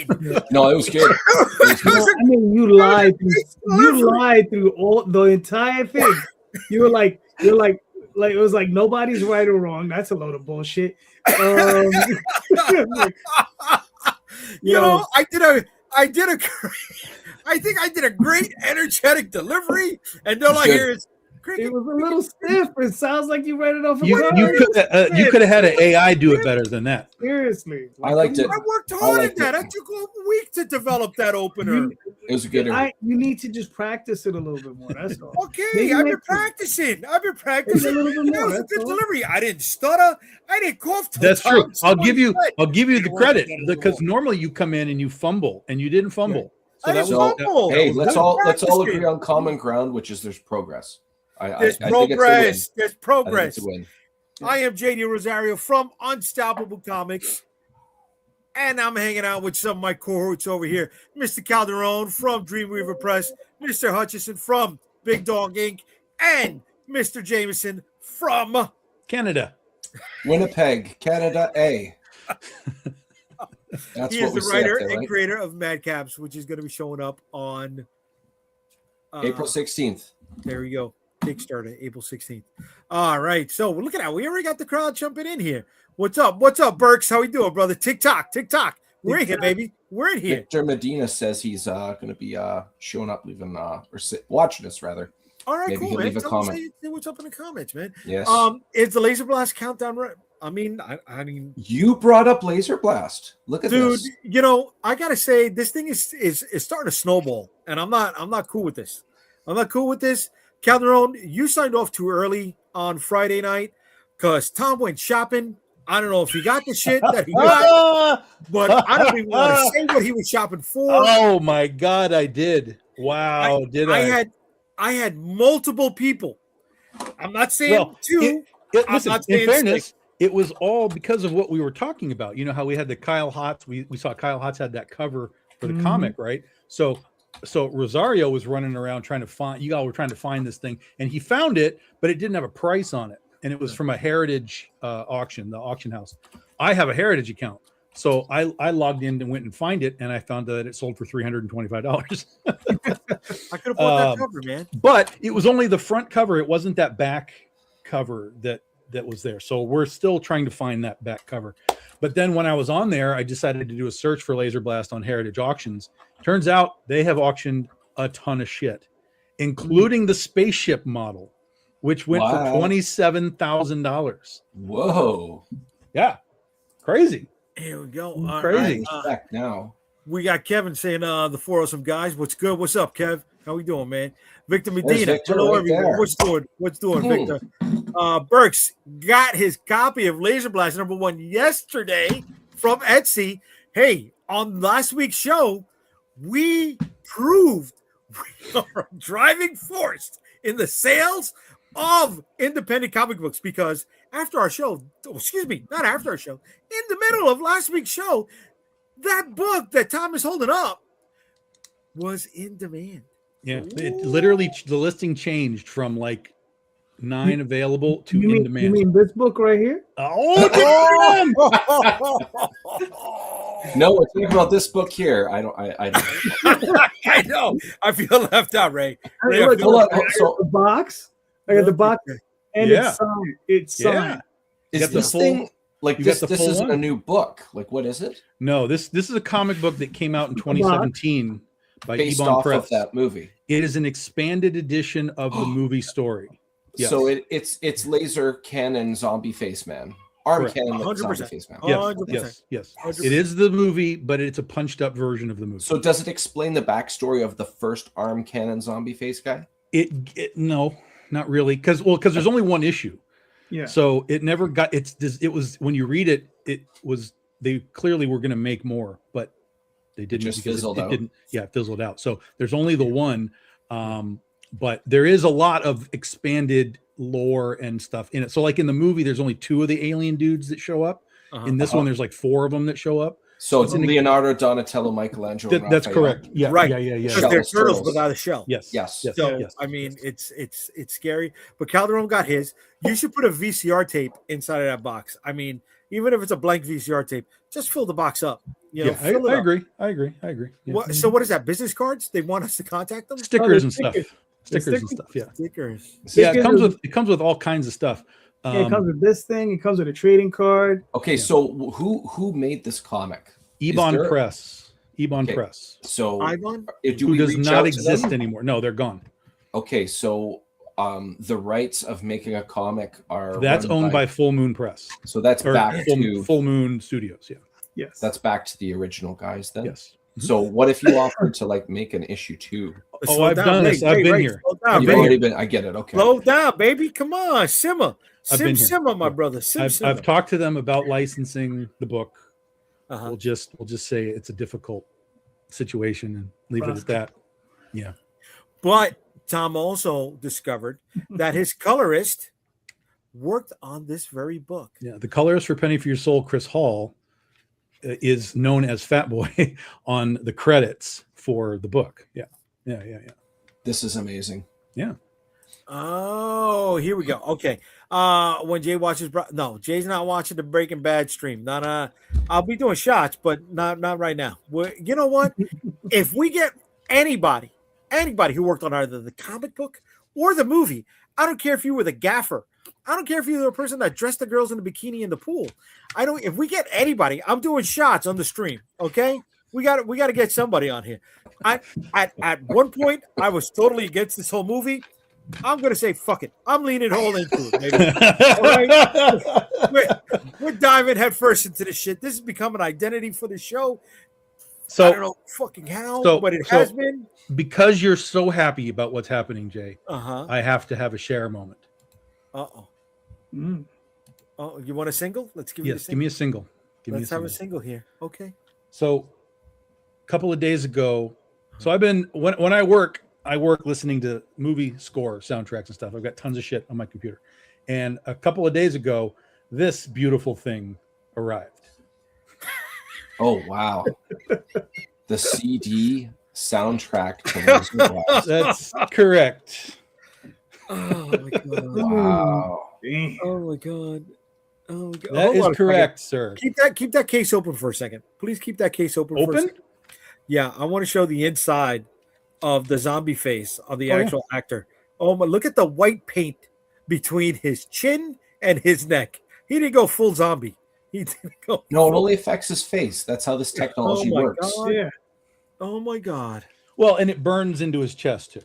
insane. No, it was good. I mean, you lied. You lied through all the entire thing. You're like, it was like nobody's right or wrong. That's a load of bullshit. Like, I think I did a great energetic delivery, and all I hear is it was a little stiff. It sounds like you read it off. You could have had an AI do it better than that. Seriously, I liked it. I worked hard at that. I took a week to develop that opener. It was a good. You need to just practice it a little bit more. That's all. Okay, I've been practicing. That was a good delivery. I didn't stutter. I didn't cough. That's true. I'll give you the credit because normally you come in and you fumble, and you didn't fumble. Hey, let's all agree on common ground, which is there's progress. There's progress. There's progress. I am JayDee Rosario from Unstoppable Comics, and I'm hanging out with some of my cohorts over here. Mr. Calderon from Dreamweaver Press, Mr. Hutchison from Big Dog Inc., and Mr. Jameson from Canada. Winnipeg, Canada, A. He is the writer and creator of Madcaps, which is going to be showing up on April 16th. There we go. Kickstarter, April 16th. All right. So look at that. We already got the crowd jumping in here. What's up? What's up, Burks? How we doing, brother? TikTok. We're in here, baby. We're in here. Victor Medina says he's going to be showing up, leaving watching us rather. All right, Maybe cool, he'll man. leave a comment. Say what's up in the comments, man. Yes. Is the Laser Blast countdown right? I mean, you brought up Laser Blast. Look at this, dude. I gotta say, this thing is starting to snowball, and I'm not cool with this. Calderon, you signed off too early on Friday night because Tom went shopping. I don't know if he got the shit that he got, but I don't even want to say what he was shopping for. Oh my God, I did. Wow, I had multiple people. I'm not saying two. Listen, in fairness, it was all because of what we were talking about. You know how we had the Kyle Hotz. We saw Kyle Hotz had that cover for the comic, right? So Rosario was running around trying to find. You all were trying to find this thing, and he found it, but it didn't have a price on it, and it was from a Heritage auction, the auction house. I have a Heritage account, so I logged in and went and find it, and I found that it sold for $325. I could have bought that cover, man. But it was only the front cover. It wasn't that back cover that was there. So we're still trying to find that back cover. But then when I was on there, I decided to do a search for Laser Blast on Heritage Auctions. Turns out they have auctioned a ton of shit, including the spaceship model, which went for $27,000. Whoa. Yeah. Crazy. Here we go. Crazy. Back now. We got Kevin saying the four awesome guys. What's good? What's up, Kev? How we doing, man? Victor Medina. Victor Hello, right everyone. there. What's doing, Victor? Burks got his copy of Laser Blast #1 yesterday from Etsy. Hey, on last week's show, we proved we are a driving force in the sales of independent comic books because after our show, not after our show, in the middle of last week's show, that book that Tom is holding up was in demand. Yeah, it literally the listing changed from like 9 available to in demand. You mean this book right here? Oh, no, we're talking about this book here. I don't. I know. I feel left out, Ray. Hold on. So the box. I got the box, and it's signed. It's signed. Is this thing like this? This isn't a new book. Like, what is it? No, this is a comic book that came out in 2017 by based Ebon off Press. of that movie. It is an expanded edition of the movie story. Yes. So it's laser cannon zombie face man. Arm cannon 100%. zombie face man. Yes. It is the movie, but it's a punched up version of the movie. So does it explain the backstory of the first arm cannon zombie face guy? No, not really, because there's only one issue. Yeah. So it never got it was when you read it, they clearly were going to make more, but they didn't. Just fizzled out. It fizzled out. So there's only the one, but there is a lot of expanded lore and stuff in it. So like in the movie, there's only 2 of the alien dudes that show up. In this one, there's like 4 of them that show up. So it's Leonardo, Donatello, Michelangelo. That's correct. Yeah, right. Yeah. Because they're turtles without a shell. Yes. So I mean, it's scary. But Calderon got his. You should put a VCR tape inside of that box. I mean, even if it's a blank VCR tape, just fill the box up. You know, Yeah, fill it I up. agree. I agree. Yeah. So what is that? Business cards? They want us to contact them? Stickers the and stuff. stickers. Stickers and stuff. Yeah. Stickers. Yeah, Stickers it comes with all kinds of stuff. Yeah, it comes with this thing. It comes with a trading card. Okay, so who made this comic? Ebon Press. Ebon Okay. Press. So Ivan? do Who we does reach not out to exist them? anymore. No, they're gone. Okay, so the rights of making a comic are That's run owned by Full Moon Press. So that's Or back to Full Moon Studios. Yeah. Yes. that's back to the original guys then. Yes. So what if you offered to like make an issue 2? Oh, I've done this. I've been here. Slow down, You've baby. already been. I get it. Okay. Slow down, baby. Come on, simmer. I've been here. Simmer, my Yeah. brother. Simmer. I've talked to them about licensing the book. Uh-huh. We'll just say it's a difficult situation and leave it at that. Yeah. But Tom also discovered that his colorist worked on this very book. Yeah. The colorist for Penny for Your Soul, Chris Hall, is known as Fat Boy on the credits for the book. Yeah. This is amazing. Yeah. Oh, here we go. Okay. When Jay watches, no, Jay's not watching the Breaking Bad stream. I'll be doing shots, but not right now. You know what? If we get anybody who worked on either the comic book or the movie, I don't care if you were the gaffer. I don't care if you're the person that dressed the girls in the bikini in the pool. If we get anybody, I'm doing shots on the stream. Okay. We got to get somebody on here. At one point, I was totally against this whole movie. I'm gonna say fuck it. I'm leaning all into it, baby. All right? We're diving headfirst into this shit. This has become an identity for the show. So I don't know fucking how, but it has been. Because you're so happy about what's happening, Jay. I have to have a share moment. Oh, you want a single? Let's give you a single. Give me a single. Let's have a single here. Okay. So a couple of days ago, so I've been when I work listening to movie score soundtracks and stuff. I've got tons of shit on my computer. And a couple of days ago, this beautiful thing arrived. Oh wow. The CD soundtrack to Laser Blast. That's correct. Oh my god. Wow. Oh my god. Oh my god. That is correct, sir. Keep that case open for a second. Please keep that case open for a second. Yeah, I want to show the inside of the zombie face of the actual actor. Oh my, look at the white paint between his chin and his neck. He didn't go full zombie. He didn't go. No, it only affects his face. That's how this technology works. God. Yeah. Oh my god. Well, and it burns into his chest too.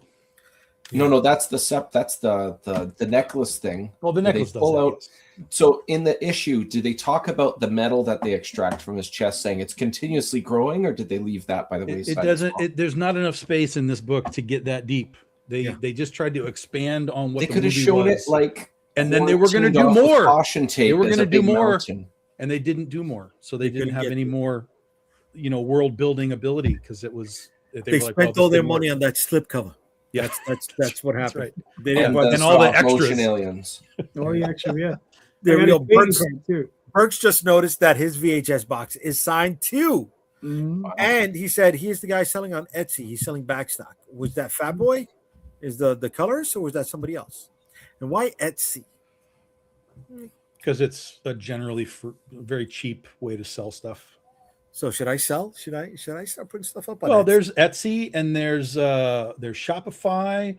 No, that's the necklace thing. Well, the necklace does pull that, out. yes. So in the issue, do they talk about the metal that they extract from his chest, saying it's continuously growing, or did they leave that by the wayside? It doesn't. There's not enough space in this book to get that deep. They just tried to expand on what they the could have movie shown was. it like, and then they were going to do off with more. Caution tape. They were as going to a do big more, mountain. and they didn't do more. So they didn't couldn't have get any more, world building ability because it was. They spent all their money on that slip cover. Yeah, that's what happened. right. They didn't and all the extras. motion aliens. Oh, yeah, actually, yeah. There we go. Too. Burks just noticed that his VHS box is signed too. And he said he is the guy selling on Etsy. He's selling backstock. Was that Fat Boy? Is the colors, or was that somebody else? And why Etsy? Because it's a generally very cheap way to sell stuff. So should I sell? Should I start putting stuff up on Well, Etsy? there's Etsy and there's Shopify.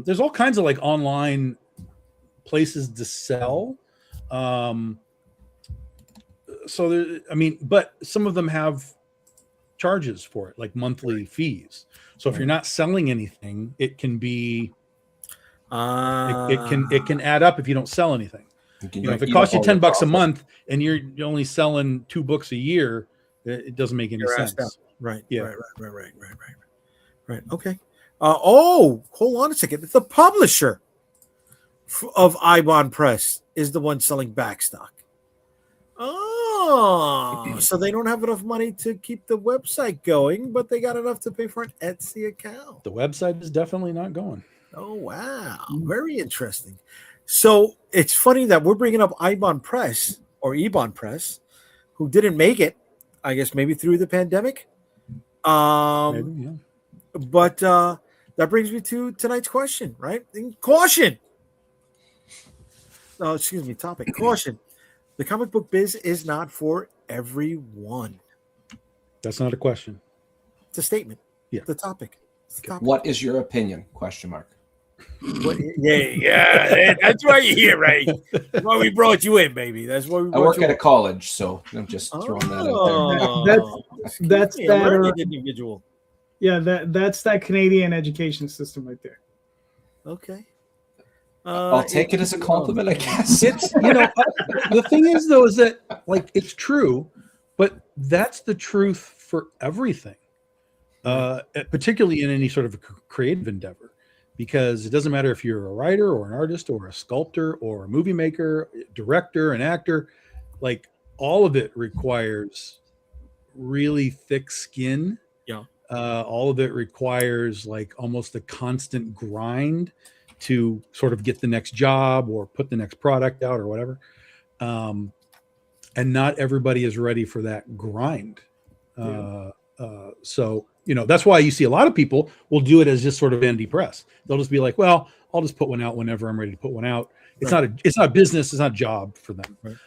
There's all kinds of like online places to sell. So there, but some of them have charges for it, like monthly fees. So if you're not selling anything, it can be it can add up if you don't sell anything. If it costs you $10 a month and you're only selling 2 books a year, it doesn't make any sense. Right. Yeah. Right. Okay. Hold on a second. The publisher of Ibon Press is the one selling backstock. Oh, so they don't have enough money to keep the website going, but they got enough to pay for an Etsy account. The website is definitely not going. Oh, wow. Very interesting. So it's funny that we're bringing up Ibon Press or Ebon Press, who didn't make it, I guess maybe through the pandemic. Maybe, yeah. But that brings me to tonight's question, right? Caution. Topic. Caution. The comic book biz is not for everyone. That's not a question. It's a statement. Yeah. The topic. What is your opinion? Question mark. Yeah. That's why you're here, right? That's why we brought you in, baby. That's why we I brought work you at a in. college, so I'm just throwing that out there. That's a that learned individual. Yeah, that's that Canadian education system right there. Okay. I'll take it as a compliment, I guess. It's the thing is though is that like it's true, but that's the truth for everything, particularly in any sort of creative endeavor, because it doesn't matter if you're a writer or an artist or a sculptor or a movie maker, director, an actor, like all of it requires really thick skin. Yeah. All of it requires like almost a constant grind to sort of get the next job or put the next product out or whatever. And not everybody is ready for that grind. So, that's why you see a lot of people will do it as just sort of indie press. They'll just be like, well, I'll just put one out whenever I'm ready to put one out. It's not business. It's not a job for them. Right.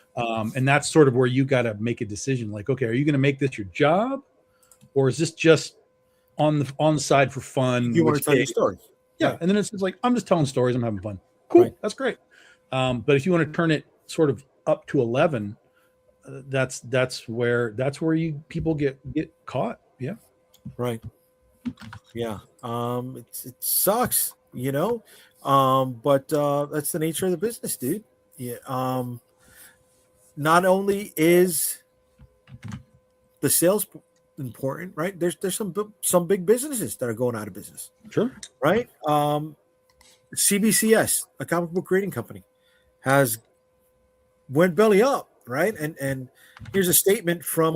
And that's sort of where you got to make a decision. Like, okay, are you going to make this your job, or is this just on the side for fun? You want to tell your story. Yeah. And then it's like, I'm just telling stories. I'm having fun. Cool. Right. That's great. But if you want to turn it sort of up to 11, that's where people get caught. Yeah. Right. Yeah. It sucks, but that's the nature of the business, dude. Yeah. Not only is the sales important, right? There's some big businesses that are going out of business. Sure. Right. CBCS, a comic book creating company, went belly up, right? And here's a statement from.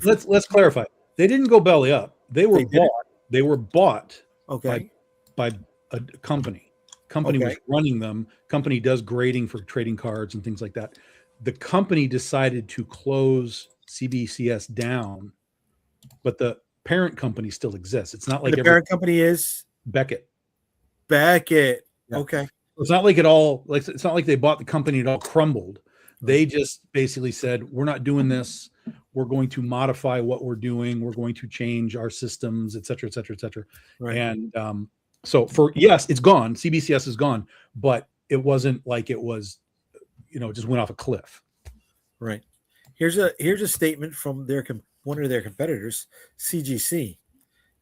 Let's clarify. They didn't go belly up. They were bought. They were bought. Okay. By a company. Company was running them. Company does grading for trading cards and things like that. The company decided to close CBCS down, but the parent company still exists. It's not like the parent company is Beckett. Yeah. Okay. It's not like it's not like they bought the company and it all crumbled. They just basically said, we're not doing this. We're going to modify what we're doing. We're going to change our systems, et cetera, et cetera, et cetera. Right. And so it's gone. CBCS is gone, but it wasn't like it was, it just went off a cliff. Right. Here's a statement from one of their competitors, CGC,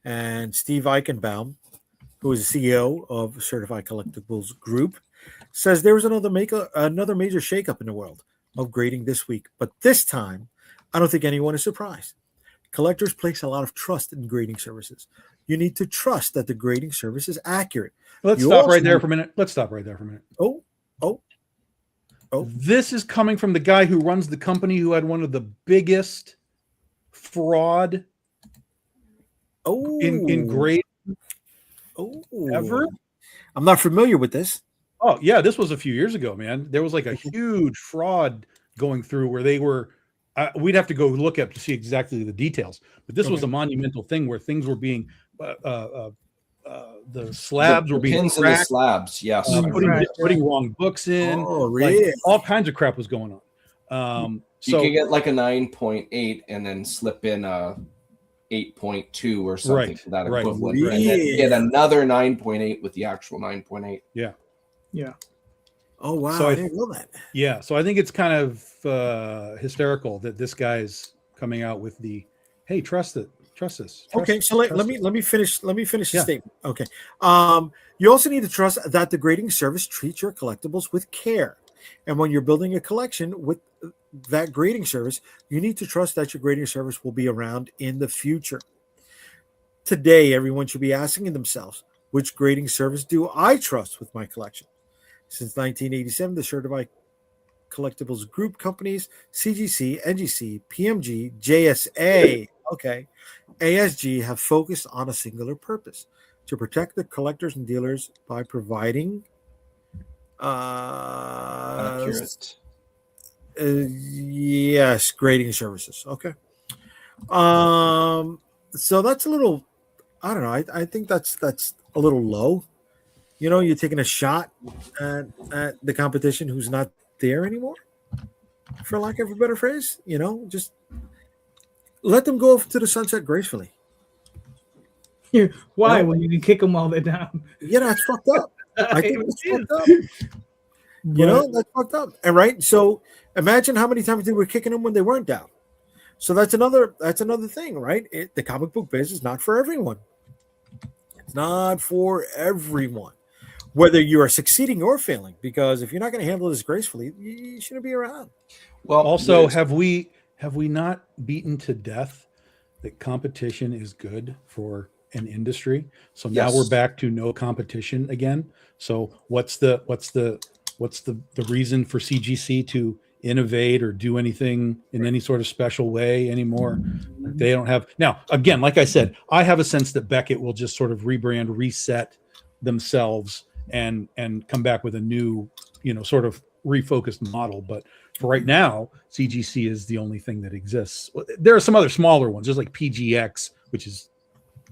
and Steve Eichenbaum, who is the CEO of Certified Collectibles Group, says there was another major shakeup in the world of grading this week, but this time, I don't think anyone is surprised. Collectors place a lot of trust in grading services. You need to trust that the grading service is accurate. Let's stop right there for a minute. Oh. This is coming from the guy who runs the company who had one of the biggest fraud in grading ever. I'm not familiar with this. Oh, yeah. This was a few years ago, man. There was like a huge fraud going through where they were. We'd have to go look up to see exactly the details. But this was a monumental thing where things were being the slabs were being pins in the slabs. Yes, putting wrong books in. Oh, really? Like, all kinds of crap was going on. So you could get like a 9.8 and then slip in a 8.2 or something for that equivalent, really? And then get another 9.8 with the actual 9.8. Yeah. Oh wow! So I didn't know that. Yeah, so I think it's kind of hysterical that this guy's coming out with the, hey, trust this. Okay, so let me finish the statement. Okay, you also need to trust that the grading service treats your collectibles with care, and when you're building a collection with that grading service, you need to trust that your grading service will be around in the future. Today, everyone should be asking themselves, which grading service do I trust with my collection? Since 1987, the Certified Collectibles Group companies, CGC, NGC, PMG, JSA, ASG have focused on a singular purpose: to protect the collectors and dealers by providing accurate. Grading services. Okay. So that's a little, I don't know. I think that's a little low. You're taking a shot at the competition who's not there anymore, for lack of a better phrase. Just let them go off to the sunset gracefully. Why? No. When you can kick them all the way down. Yeah, that's fucked up. I think that's fucked up. But, You know, that's fucked up. And right, so imagine how many times they were kicking them when they weren't down. So that's another thing, right? The comic book biz is not for everyone. It's not for everyone, whether you are succeeding or failing. Because if you're not going to handle this gracefully, you shouldn't be around. Well, Also, have we not beaten to death that competition is good for an industry? So now Yes. we're back to no competition again. So what's the reason for CGC to innovate or do anything in any sort of special way anymore? They don't have now. Again, like I said, I have a sense that Beckett will just sort of rebrand, reset themselves, and come back with a new, sort of refocused model. But for right now, CGC is the only thing that exists. There are some other smaller ones. There's like PGX, which is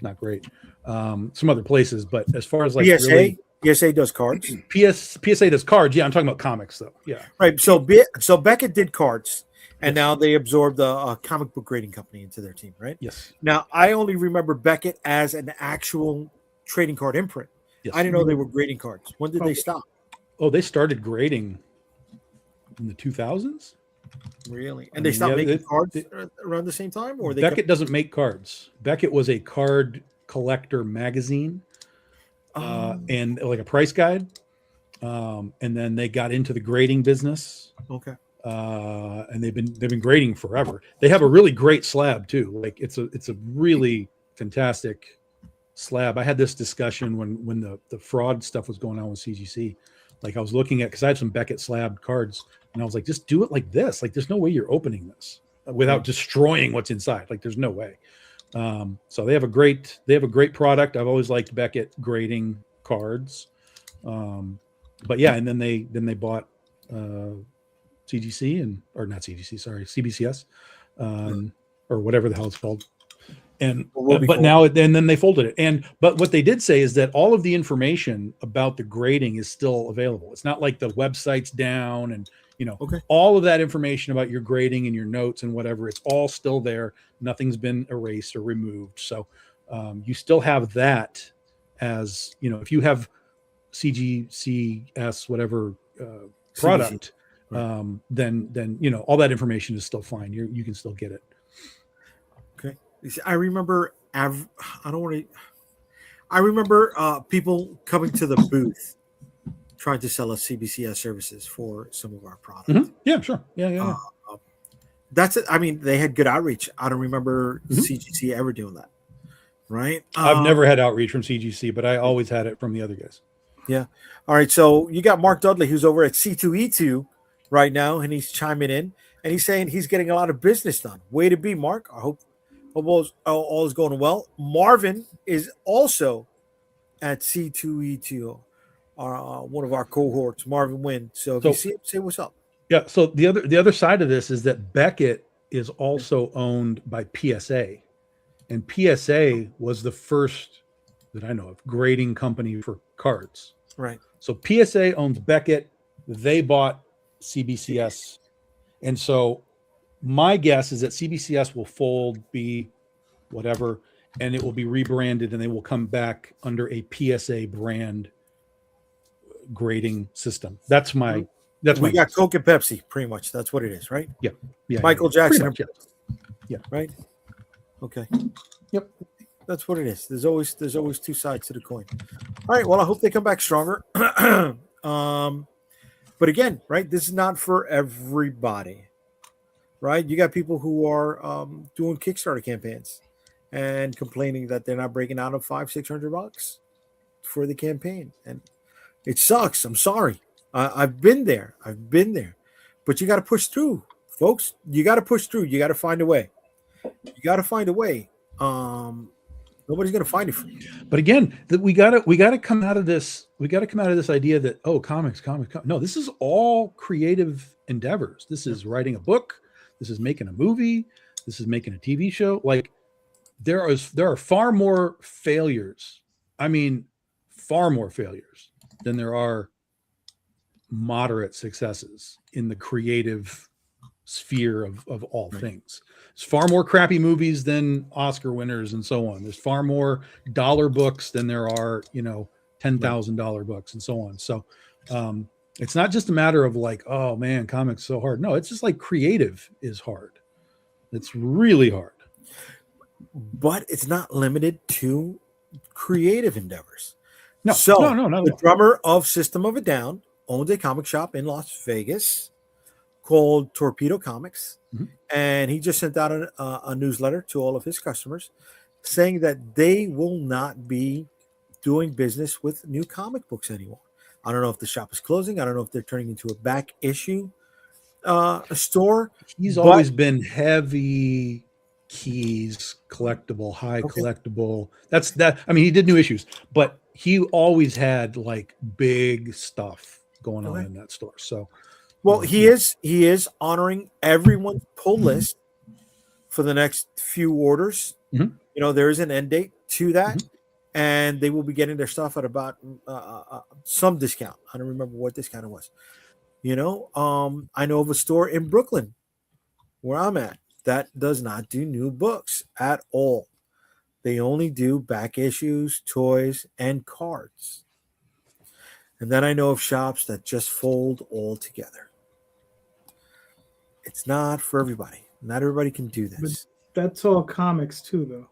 not great. Some other places, but as far as like PSA does cards. PSA does cards. Yeah, I'm talking about comics though. Yeah, right. So Beckett did cards, and now they absorbed a comic book grading company into their team. Right. Yes. Now I only remember Beckett as an actual trading card imprint. Yes. I didn't know they were grading cards. When did they stop? Oh, they started grading in the 2000s. Really? And they stopped making cards around the same time, or Beckett doesn't make cards. Beckett was a card collector magazine, and like a price guide. And then they got into the grading business. Okay. And they've been grading forever. They have a really great slab too. Like it's a really fantastic slab. I had this discussion when the fraud stuff was going on with CGC. Like I was looking at, because I had some Beckett slab cards, and I was like, just do it like this. Like there's no way you're opening this without destroying what's inside. Like there's no way. So they have a great product. I've always liked Beckett grading cards. But yeah, and then they bought CGC or not CGC, sorry, CBCS, or whatever the hell it's called. And but now and then they folded it. But what they did say is that all of the information about the grading is still available. It's not like the website's down and all of that information about your grading and your notes and whatever, it's all still there. Nothing's been erased or removed. So you still have that as, if you have CGCS, whatever product, then all that information is still fine. You can still get it. Okay. I remember people coming to the booth trying to sell us CBCS services for some of our products. Mm-hmm. Yeah, sure. Yeah. That's it. I mean, they had good outreach. I don't remember CGC ever doing that. Right. I've never had outreach from CGC, but I always had it from the other guys. Yeah. All right. So you got Mark Dudley, who's over at C2E2 right now, and he's chiming in, and he's saying he's getting a lot of business done. Way to be, Mark. I hope all is going well. Marvin is also at C2E2, one of our cohorts, Marvin Wynn. So if you see him, say what's up. Yeah. So the other side of this is that Beckett is also owned by PSA, and PSA was the first that I know of grading company for cards. Right. So PSA owns Beckett. They bought CBCS. And so my guess is that CBCS will fold, be whatever, and it will be rebranded, and they will come back under a PSA brand grading system. We got Coke and Pepsi, pretty much. That's what it is, right? Yeah. Michael Jackson. Much, yeah. Right. Okay. Yep. That's what it is. There's always two sides to the coin. All right. Well, I hope they come back stronger. But again, right, this is not for everybody, right? You got people who are doing Kickstarter campaigns and complaining that they're not breaking out of $500-600 for the campaign, and it sucks. I'm sorry. I've been there, but you got to push through, folks. You got to push through. You got to find a way. Nobody's gonna find it for you. But again, we gotta come out of this. We gotta come out of this idea that comics. No, this is all creative endeavors. This is writing a book. This is making a movie. This is making a TV show. Like there are far more failures. I mean, far more failures than there are moderate successes in the creative sphere of all things. There's far more crappy movies than Oscar winners and so on. There's far more dollar books than there are, $10,000 books and so on. So it's not just a matter of like, oh man, comics so hard. No, it's just like creative is hard. It's really hard. But it's not limited to creative endeavors. No, not the drummer of System of a Down owns a comic shop in Las Vegas called Torpedo Comics. Mm-hmm. And he just sent out a newsletter to all of his customers saying that they will not be doing business with new comic books anymore. I don't know if the shop is closing. I don't know if they're turning into a back issue store. He's always been heavy keys, collectible, high collectible. I mean, he did new issues, but he always had like big stuff going on in that store. So, well, he is honoring everyone's pull list for the next few orders. Mm-hmm. There is an end date to that, and they will be getting their stuff at about some discount. I don't remember what discount it was. I know of a store in Brooklyn where I'm at that does not do new books at all. They only do back issues, toys, and cards. And then I know of shops that just fold all together. It's not for everybody. Not everybody can do this. But that's all comics too, though.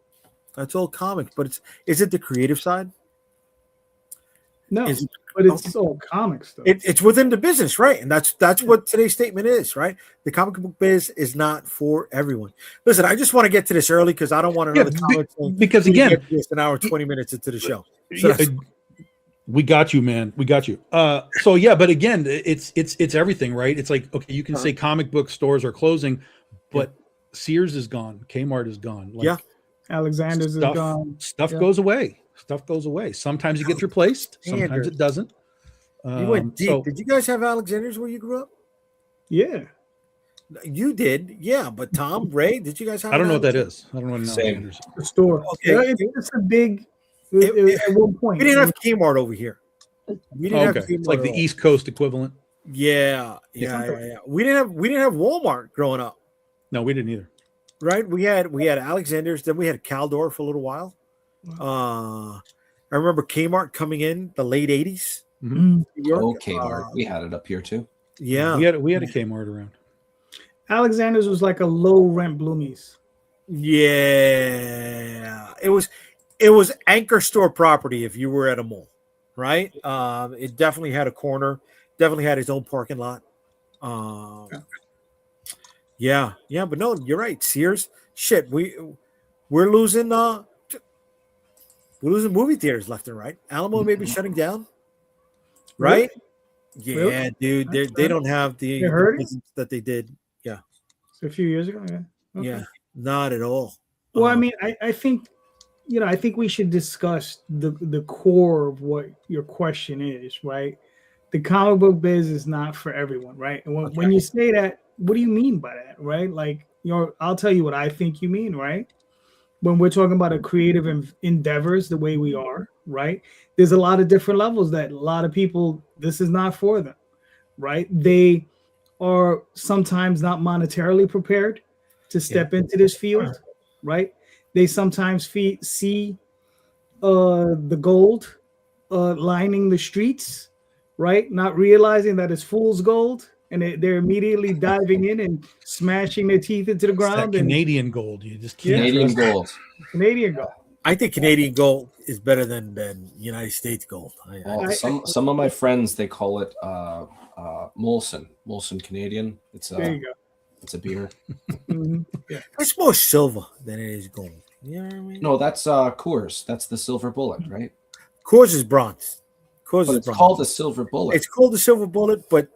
That's all comics, but is it the creative side? No, but it's all comics though. It's within the business, right? And that's what today's statement is, right? The comic book biz is not for everyone. Listen, I just want to get to this early because I don't want another comic thing. Because again, it's an hour 20 minutes into the show. So we got you, man. We got you. So yeah, but again, it's everything, right? It's like, okay, you can say comic book stores are closing, but Sears is gone, Kmart is gone. Like, Alexander's is gone. Stuff goes away. Stuff goes away. Sometimes it gets replaced. Sometimes it doesn't. You went deep. Did you guys have Alexander's where you grew up? Yeah. You did, yeah. But Tom, Ray, did you guys have? I don't know what that is. I don't know what Alexander's. The store. Okay, it's a big. At one point, we didn't have Kmart over here. We didn't have Kmart. It's like the East Coast equivalent. Yeah. We didn't have Walmart growing up. No, we didn't either. Right? We had Alexander's, then we had Caldor for a little while. I remember Kmart coming in the late 80s. Mm-hmm. Kmart. We had it up here too. Yeah. We had a Kmart around. Alexander's was like a low rent Bloomies. Yeah. It was anchor store property if you were at a mall, right? It definitely had a corner, definitely had its own parking lot. Yeah, but no, you're right. Sears, shit, we're losing movie theaters left and right. Alamo may be shutting down, right? Really? Yeah, dude, they don't have the business that they did. Yeah, so a few years ago. Yeah, okay. Yeah, not at all. Well, I mean, I think, I think we should discuss the core of what your question is, right? The comic book biz is not for everyone, right? And when you say that, what do you mean by that, right? Like, I'll tell you what I think you mean, right? When we're talking about a creative endeavors, the way we are, right? There's a lot of different levels that a lot of people, this is not for them, right? They are sometimes not monetarily prepared to step into this field, right? They sometimes see the gold lining the streets, right? Not realizing that it's fool's gold. And they're immediately diving in and smashing their teeth into the ground. Canadian gold. You just can't Canadian gold. Canadian gold. I think Canadian gold is better than United States gold. Some of my friends, they call it Molson Canadian. There you go. It's a beer. Yeah. It's more silver than it is gold. You know what I mean? No, that's Coors. That's the silver bullet, right? Coors is bronze. It's called a silver bullet. It's called a silver bullet, but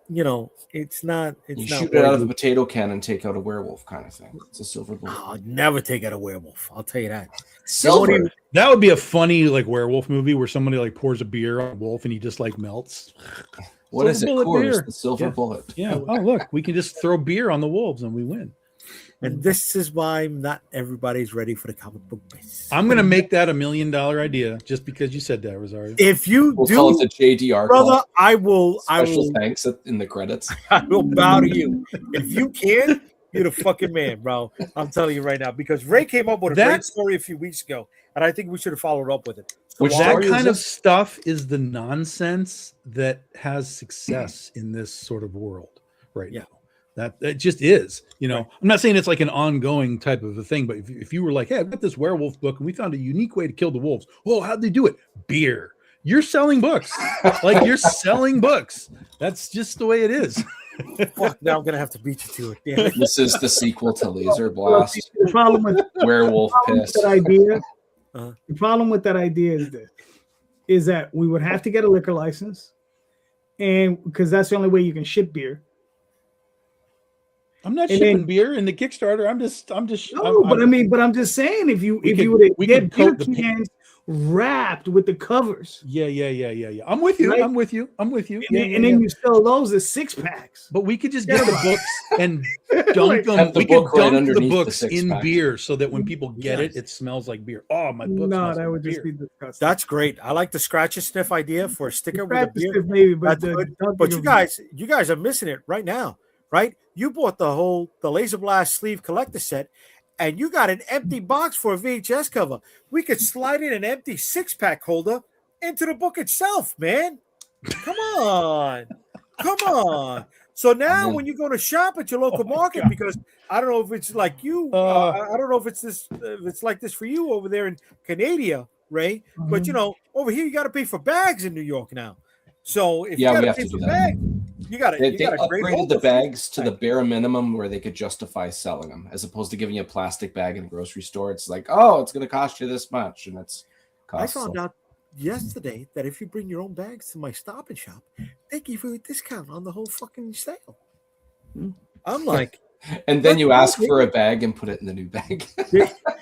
it's not. It's you not shoot it out of the potato can and take out a werewolf kind of thing. It's a silver bullet. I'll never take out a werewolf. I'll tell you that. Silver. That would be a funny like werewolf movie where somebody like pours a beer on a wolf and he just like melts. What is it? Coors, the silver bullet. Yeah. Oh, look, we can just throw beer on the wolves and we win. And this is why not everybody's ready for the comic book biz. I'm going to make that $1 million idea just because you said that, Rosario. If you We'll do, call it the JDR brother, call. I will. Special thanks in the credits. I will bow to you. If you can, you're the fucking man, bro. I'm telling you right now, because Ray came up with a great story a few weeks ago, and I think we should have followed up with it. So that kind of stuff is the nonsense that has success in this sort of world right now. That just is, you know. Right. I'm not saying it's like an ongoing type of a thing, but if you were like, hey, I've got this werewolf book and we found a unique way to kill the wolves. Oh, how'd they do it? Beer. You're selling books. Like, you're selling books. That's just the way it is. Fuck, now I'm gonna have to beat you to it. Damn it. This is the sequel to Laser Blast. The problem with werewolf piss. That idea. The problem with that idea is this: is that we would have to get a liquor license, and because that's the only way you can ship beer. I'm not shipping beer in the Kickstarter. I'm just. No, but I'm just saying, if you would get beer cans wrapped with the covers. Yeah. I'm with you. Right? I'm with you. And then you sell those as 6-packs. But we could just get the books and dunk them. We could dunk the books in beer so that when people get it, it smells like beer. Oh, my book. No, that would just be disgusting. That's great. I like the scratch and sniff idea for a sticker with a beer. Maybe, but you guys are missing it right now, right? You bought the Laser Blast sleeve collector set, and you got an empty box for a VHS cover. We could slide in an empty 6-pack holder into the book itself, man. Come on. So now when you go to shop at your local market, because I don't know if it's like you, I don't know if it's like this for you over there in Canada, Ray, but you know, over here you got to pay for bags in New York now. So if you got to pay for bags, you got to. They upgraded the bags to the bare minimum where they could justify selling them, as opposed to giving you a plastic bag in a grocery store. It's like, oh, it's going to cost you this much, and it's. I found out yesterday that if you bring your own bags to my Stop and Shop, they give you a discount on the whole fucking sale. I'm like, and then you ask for a bag and put it in the new bag.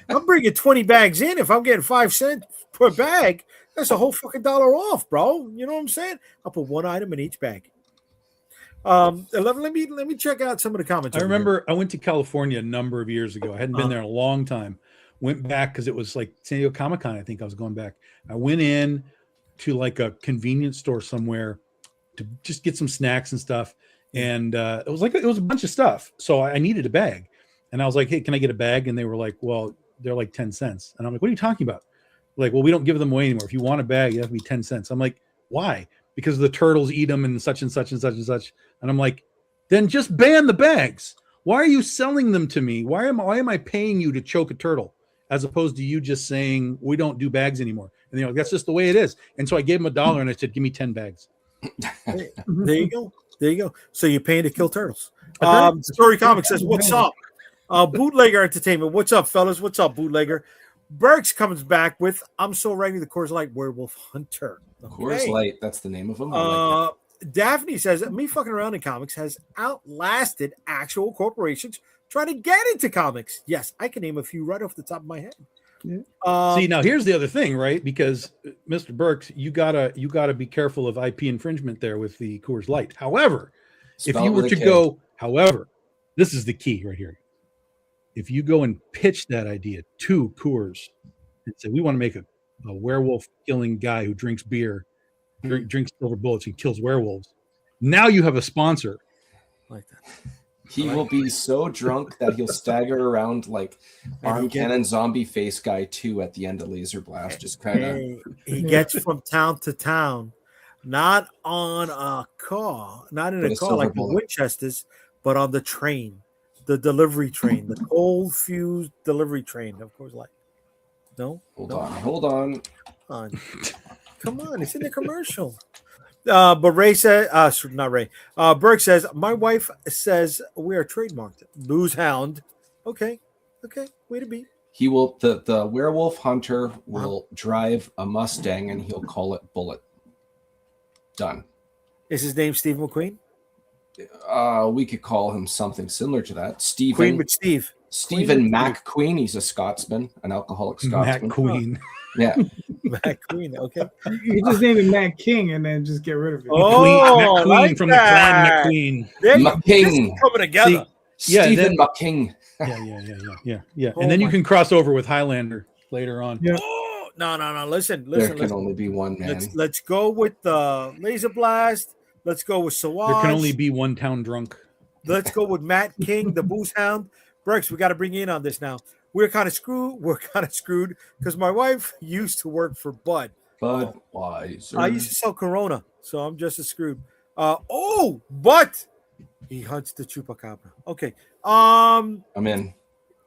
I'm bringing 20 bags in. If I'm getting 5 cents per bag, that's a whole fucking $1 off, bro. You know what I'm saying? I'll put one item in each bag. Let me check out some of the comments. I remember I went to California a number of years ago. I hadn't been there in a long time. Went back because it was like San Diego Comic-Con. I think I was going back. I went in to like a convenience store somewhere to just get some snacks and stuff. And it was a bunch of stuff. So I needed a bag. And I was like, hey, can I get a bag? And they were like, well, they're like 10 cents. And I'm like, what are you talking about? Like, well, we don't give them away anymore. If you want a bag, you have to be 10 cents. I'm like, why? Because the turtles eat them and such and such and such and such. And I'm like, then just ban the bags. Why are you selling them to me? Why am I paying you to choke a turtle, as opposed to you just saying we don't do bags anymore? And you know, that's just the way it is. And so I gave him $1 and I said, give me 10 bags. There you go. So you're paying to kill turtles. Story Comics says, what's up? Bootlegger Entertainment. What's up, fellas? What's up, Bootlegger? Burks comes back with I'm so ready the Coors Light Werewolf Hunter. Okay. Coors Light, that's the name of them. Daphne says me fucking around in comics has outlasted actual corporations trying to get into comics. Yes, I can name a few right off the top of my head. Yeah. See, now here's the other thing, right? Because Mr. Burks, you gotta be careful of IP infringement there with the Coors Light. However, if you were to go, this is the key right here. If you go and pitch that idea to Coors and say, we want to make a werewolf killing guy who drinks beer, drinks silver bullets, and kills werewolves. Now you have a sponsor. Like that. He will be so drunk that he'll stagger around like Arm Cannon Zombie Face Guy 2 at the end of Laser Blast. Just kind of. He gets from town to town, not on a car, not in a car like the Winchesters, but on the train. The delivery train, the cold fused delivery train, of course. Like, no, hold on. Come on, it's in the commercial. But Ray said, not Ray. Burke says, my wife says we are trademarked. Booze Hound. Okay, way to be. He will. The Werewolf Hunter will drive a Mustang, and he'll call it Bullet. Done. Is his name Steve McQueen? We could call him something similar to that. Queen with Steve. Stephen McQueen. He's a Scotsman, an alcoholic Scotsman. McQueen. Yeah. McQueen. Okay. You just name him Mac King and then just get rid of it. McQueen like from the clan McQueen. McKing. Coming together. Stephen McKing. Yeah. Oh And then you my- can cross over with Highlander later on. Yeah. Oh, no. Listen. There can only be one man. Let's go with the Laser Blast. Let's go with Sawaj. There can only be one town drunk. Let's go with Matt King, the Booze Hound. Brooks, we got to bring you in on this now. We're kind of screwed because my wife used to work for Bud. Budweiser. I used to sell Corona, so I'm just as screwed. But he hunts the chupacabra. Okay. I'm in.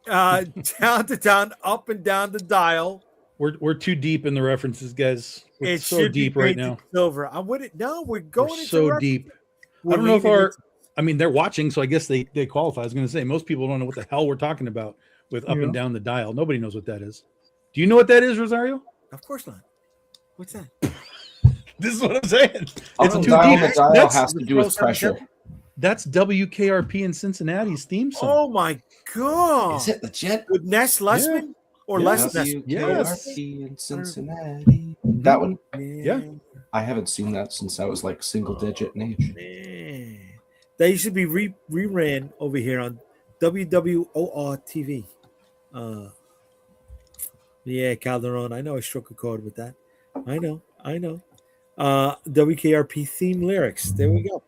Town to town, up and down the dial. We're too deep in the references, guys. We're It so should be deep right painted now. silver. I'm with it. No, we're We're going into so reference. deep. We're I don't know if leaning I mean, they're watching, so I guess they qualify. I was going to say, most people don't know what the hell we're talking about with up and down the dial. Nobody knows what that is. Do you know what that is, Rosario? Of course not. What's that? This is what I'm saying. Up It's and too down deep. the dial That's, has to do with pressure. that's WKRP in Cincinnati's theme song. Oh my god! Is it legit? With Ness Lessman or Yeah. Les Nessman? Yes. WKRP in Cincinnati. That one. Yeah. I haven't seen that since I was like single digit in age. Man. They used to be reran over here on WWOR TV. Yeah, Calderon. I know I struck a chord with that. I know. WKRP theme lyrics. There we go.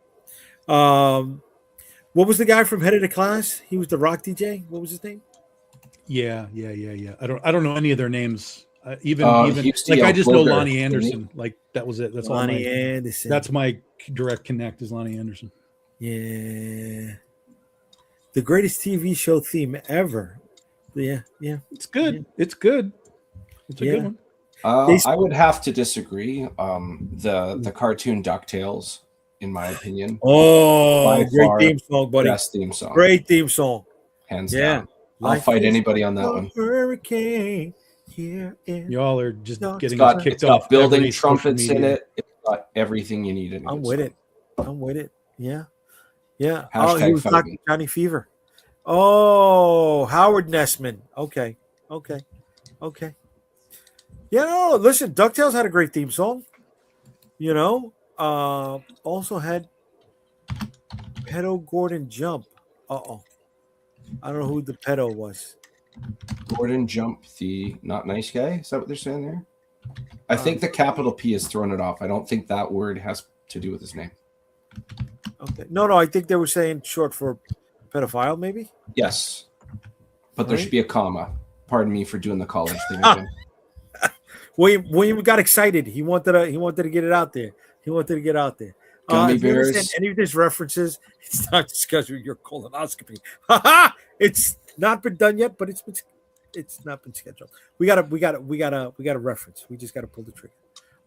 What was the guy from Head of the Class? He was the rock DJ. What was his name? Yeah. I don't know any of their names. Even Houston like I just know Booger, Lonnie didn't Anderson. Like that was it. That's Lonnie all. Anderson. That's my direct connect is Lonnie Anderson. Yeah. The greatest TV show theme ever. Yeah. It's good. It's good. It's a Yeah. good one. I would have to disagree. The cartoon DuckTales, in my opinion, Oh, By great far, theme song, buddy. best theme song, Great theme song. hands Yeah. down. I'll fight anybody on that a one. Hurricane here in. Y'all are just No, getting It's us got, kicked it's got off. building every social trumpets in media. it. It's got everything you need in it. I'm with it. Yeah. He Hashtag was fight Dr. me. Johnny Fever. Oh, Howard Nessman. Okay. Yeah, no, listen, DuckTales had a great theme song. Also had Pedo Gordon Jump. I don't know who the pedo was. Gordon Jump, the not nice guy. Is that what they're saying there? I think the capital P has thrown it off. I don't think that word has to do with his name. Okay. No, I think they were saying short for pedophile, maybe. Yes, but there Right. should be a comma. Pardon me for doing the college thing again. William got excited. He wanted to get it out there. Gummy if you understand bears. any of these references, it's not discussed with your colonoscopy. It's not been done yet, but it's not been scheduled. We got a reference. We just got to pull the trigger.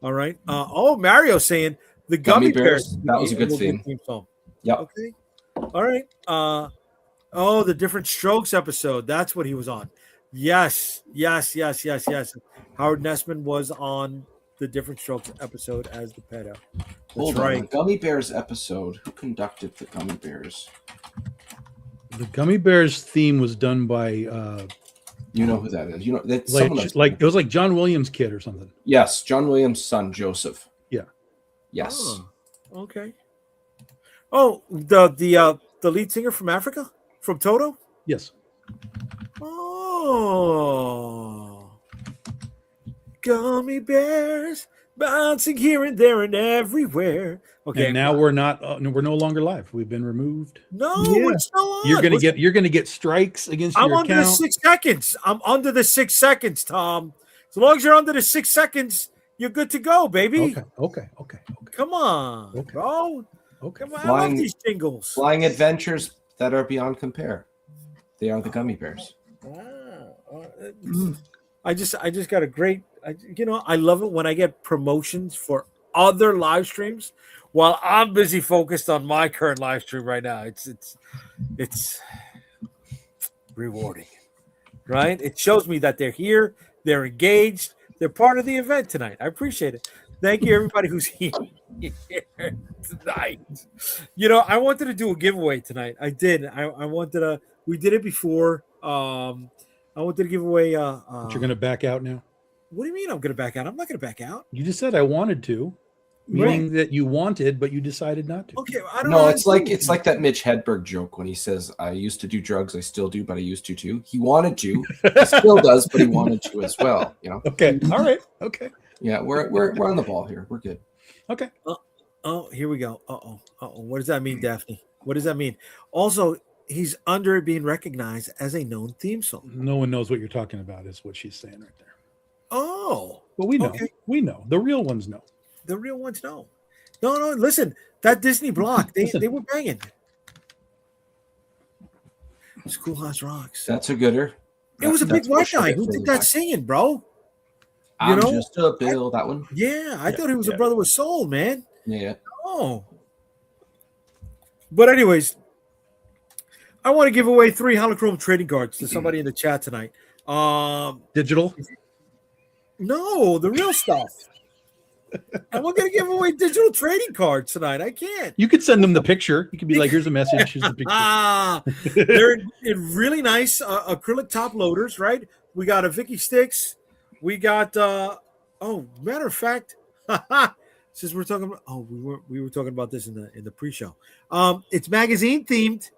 All right. Mario saying the Gummy Bears. That was a good theme. song. Yep. Okay. All right. The Different Strokes episode. That's what he was on. Yes. Howard Nessman was on the Different Strokes episode as the pedo. Hold on. The Gummy Bears episode. Who conducted the Gummy Bears? The Gummy Bears theme was done by You know who that is. You know that's someone that's, like it was like John Williams' kid or something. yes, John Williams' son Joseph. Yeah. Yes. Oh, okay. Oh, the lead singer from Africa, from Toto. Yes. Oh, Gummy Bears bouncing here and there and everywhere. Okay, And now we're not. We're no longer live. We've been removed. no, Yeah. it's still on. You're gonna Listen, get strikes against I'm your under the account. 6 seconds. I'm under the 6 seconds, Tom. As long as you're under the 6 seconds, you're good to go, baby. Okay. Come on, Okay. bro. Okay. Come on, I love Flying- these jingles. Flying adventures that are beyond compare. They are the Gummy Bears. Wow. I just got a great. I love it when I get promotions for other live streams while I'm busy focused on my current live stream right now. It's rewarding, right? It shows me that they're here, they're engaged, they're part of the event tonight. I appreciate it. Thank you, everybody who's here tonight. I wanted to do a giveaway tonight. I did. I wanted to. We did it before. I wanted to give away. But you're gonna back out now. What do you mean I'm going to back out? I'm not going to back out. You just said I wanted to. meaning that you wanted, but you decided not to. Okay, I don't know. No, it's like that Mitch Hedberg joke when he says, "I used to do drugs, I still do, but I used to too." He wanted to, he still does, but he wanted to as well. You know. Okay. All right. Okay. Yeah, we're on the ball here. We're good. Okay. Oh, here we go. What does that mean, Daphne? What does that mean? Also, he's under being recognized as a known theme song. No one knows what you're talking about, is what she's saying right there. Oh, But we know. okay. We know. The real ones know. The real ones know. No. Listen, that Disney block, they were banging. Schoolhouse Rocks. That's a gooder. It was a big That's white pushing guy it who further did that back. singing, bro. I'm know, just a bill. That one. Yeah, I thought he was a brother with soul, man. Yeah. Oh. But anyways, I want to give away 3 holochrome trading cards to somebody in the chat tonight. Digital? No, the real stuff. I'm going to give away digital trading cards tonight. I can't. You could send them the picture. You could be like, here's a message. Here's the picture. They're in really nice acrylic top loaders, right? We got a Vicky Sticks. We got matter of fact, since we're talking about we were talking about this in the pre-show. It's magazine themed.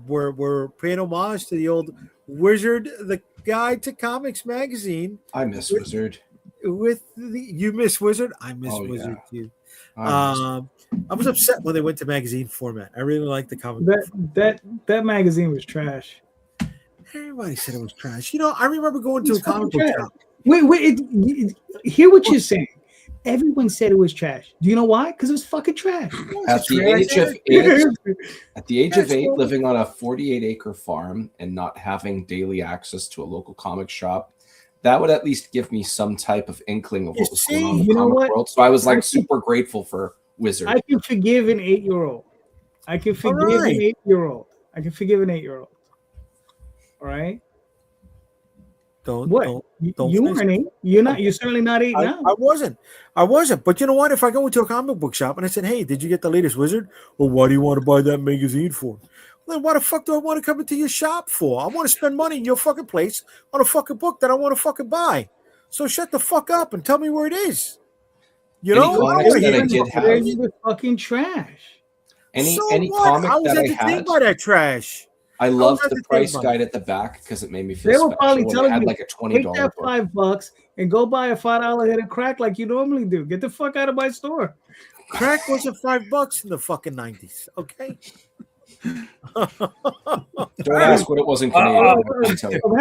We're paying homage to the old Wizard, the Guide to Comics magazine. I miss Wizard. You miss Wizard? I miss Wizard too. I was upset when they went to magazine format. I really liked the comic. That magazine was trash. Everybody said it was trash. You know, I remember going to a comic book shop. Wait, hear what you're saying. Everyone said it was trash. Do you know why? Because it was fucking trash. At the age of 8, living on a 48-acre farm and not having daily access to a local comic shop, that would at least give me some type of inkling of what was going on in the comic world. So I was like super grateful for Wizard. I can forgive an 8-year-old. I can forgive an 8-year-old. All right. Don't you weren't 8. You're certainly not 8 now. I wasn't. But you know what? If I go into a comic book shop and I said, "Hey, did you get the latest Wizard?" Well, why do you want to buy that magazine for? Well, then why the fuck do I want to come into your shop for? I want to spend money in your fucking place on a fucking book that I want to fucking buy. So shut the fuck up and tell me where it is. You know, you were fucking trash. Any comic that I had by that trash. I loved the price guide at the back because it made me feel special. They were probably telling you, like a $20 take that $5 and go buy a $5 hit of crack like you normally do. Get the fuck out of my store. Crack wasn't $5 in the fucking 90s, okay? Don't ask what it was in Canadian. I'm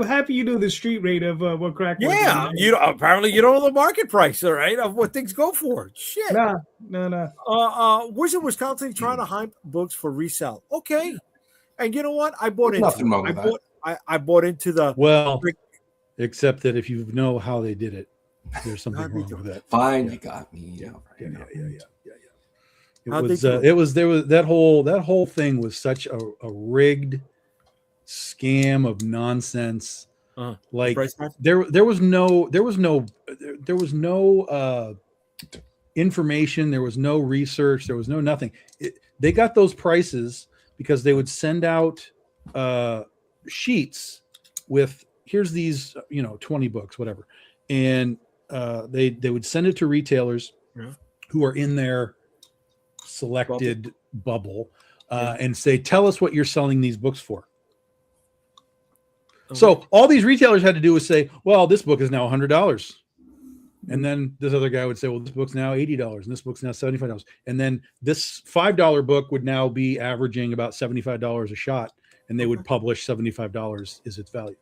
happy you know the street rate of what crack was. Yeah, apparently you don't know the market price, all right, of what things go for. Shit. No. Wizard was constantly trying to hype books for resale. Okay. And you know what? I bought into nothing wrong with that. I bought into the except that if you know how they did it, there's something wrong with that. Fine, you got me. Yeah. It was that whole thing was such a rigged scam of nonsense. Like there was no information, there was no research, there was no nothing. They got those prices because they would send out sheets with here's these 20 books, whatever, and they would send it to retailers who are in their selected bubble and say, tell us what you're selling these books for. Okay. So all these retailers had to do was say, well, this book is now $100. And then this other guy would say, well, this book's now $80 and this book's now $75. And then this $5 book would now be averaging about $75 a shot. And they would publish $75 is its value.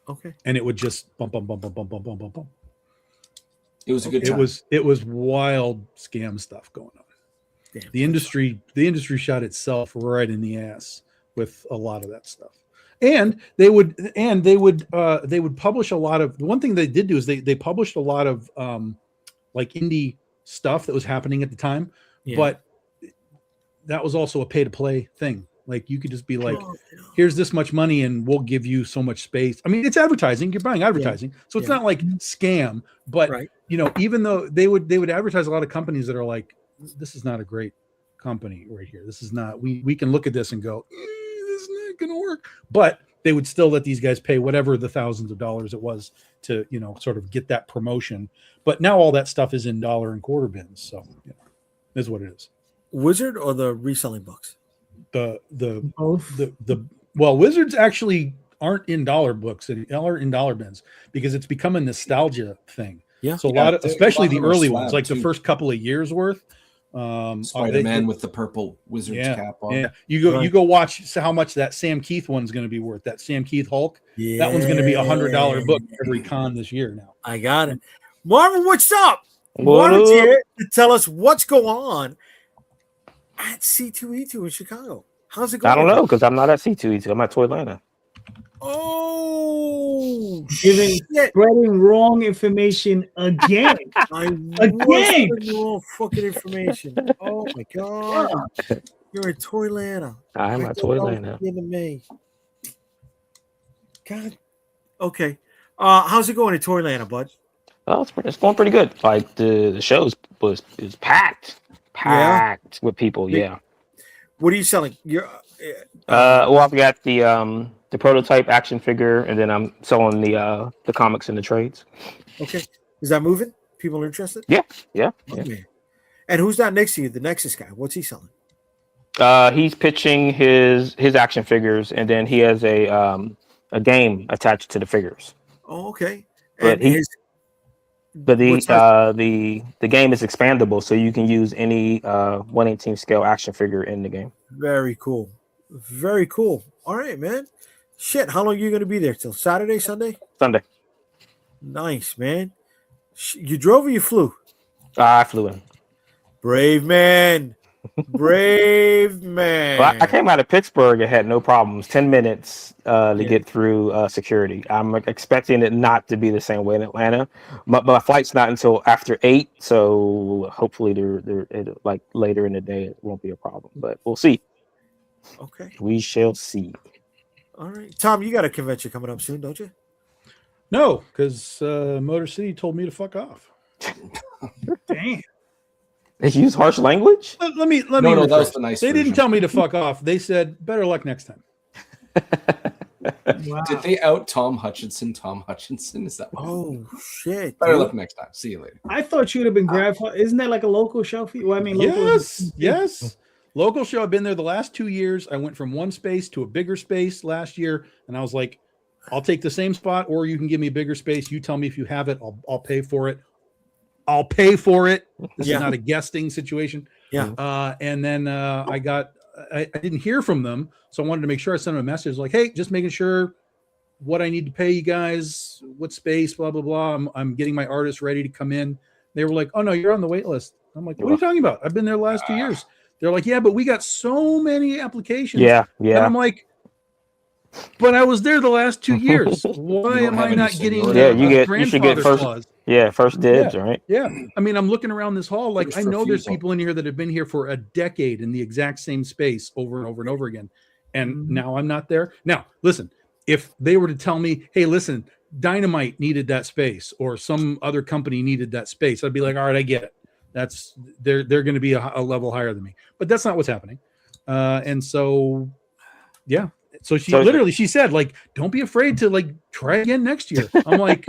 Okay. And it would just bump. It was a good time. It was wild scam stuff going on. Damn. The industry shot itself right in the ass with a lot of that stuff. And they would publish a lot of, the one thing they did do is they published a lot of like indie stuff that was happening at the time, but that was also a pay to play thing. Like you could just be like, here's this much money and we'll give you so much space. I mean, it's advertising, you're buying advertising. So it's not like scam, but even though they would advertise a lot of companies that are like, this is not a great company right here. This is not, we can look at this and go, this is not going to work. But they would still let these guys pay whatever the thousands of dollars it was to, sort of get that promotion. But now all that stuff is in dollar and quarter bins. So is what it is. Wizard or the reselling books? Well, Wizards actually aren't in dollar books and are in dollar bins because it's become a nostalgia thing. Yeah. So especially the early ones, like the first couple of years worth. Spider-Man with the purple Wizards cap on. Yeah, you go watch how much that Sam Keith one's going to be worth. That Sam Keith Hulk. Yeah. That one's going to be $100 book every con this year now. I got it. Marvin, what's up? Marvin's here to tell us what's going on at C2E2 in Chicago. How's it going? I don't know because I'm not at C2E2. I'm at Toylanta. Oh, spreading wrong information again. Again, wrong fucking information. Oh my god, you're in Toylanta. I'm at Toylanta. Into May. God. Okay. How's it going in Toylanta, bud? Oh, it's going pretty good. Like the show was packed with people. Yeah. What are you selling? Well, I've got the prototype action figure, and then I'm selling the comics and the trades. Okay, is that moving? People are interested? Yeah. Okay. And who's that next to you? The Nexus guy. What's he selling? He's pitching his action figures, and then he has a game attached to the figures. Oh, okay. But the game is expandable, so you can use any 1/18 scale action figure in the game. Very cool. Very cool. All right, man. Shit, how long are you going to be there? Till Saturday, Sunday? Sunday. Nice, man. You drove or you flew? I flew in. Brave man. Brave man. Well, I came out of Pittsburgh and had no problems. 10 minutes to get through security. I'm expecting it not to be the same way in Atlanta. My flight's not until after 8, so hopefully like later in the day it won't be a problem. But we'll see. Okay. We shall see. All right. Tom, you got a convention coming up soon, don't you? No, because Motor City told me to fuck off. Damn. They use harsh language? Let me. No, that was the nice They version. didn't tell me to fuck off. They said, better luck next time. Wow. Did they out Tom Hutchinson? Tom Hutchinson? Is that? Oh, shit. Better luck next time. See you later. I thought you'd have been grabbed. Isn't that like a local show for you? Well, I mean, local Yes. Local show. I've been there the last 2 years. I went from one space to a bigger space last year, and I was like, I'll take the same spot, or you can give me a bigger space. You tell me if you have it. I'll pay for it. I'll pay for it. This is not a guesting situation. Yeah. And then I didn't hear from them, so I wanted to make sure I sent them a message like, hey, just making sure what I need to pay you guys, what space, blah, blah, blah. I'm getting my artists ready to come in. They were like, oh, no, you're on the wait list. I'm like, what are you talking about? I've been there the last 2 years. They're like, yeah, but we got so many applications. Yeah. And I'm like, but I was there the last 2 years. Why am I not getting you should get first clause? Yeah, first dibs, right? Yeah. I mean, I'm looking around this hall, like I know there's people in here that have been here for a decade in the exact same space over and over and over again. And now I'm not there. Now, listen, if they were to tell me, hey, listen, Dynamite needed that space or some other company needed that space, I'd be like, all right, I get it. They're going to be a level higher than me, but that's not what's happening. And so, yeah. So she said, like, don't be afraid to like try again next year. I'm like,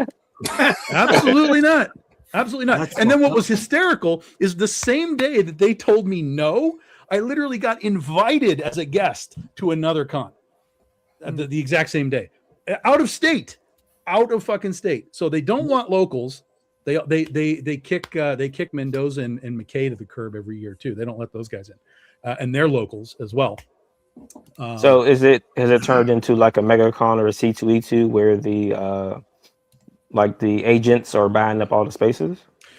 absolutely not. Absolutely not. That's and then what was hysterical is the same day that they told me no, I literally got invited as a guest to another con the exact same day, out of fucking state. So they don't want locals. They kick Mendoza and McKay to the curb every year too. They don't let those guys in, and they're locals as well. So has it turned into like a MegaCon or a C2E2 where the agents are buying up all the spaces?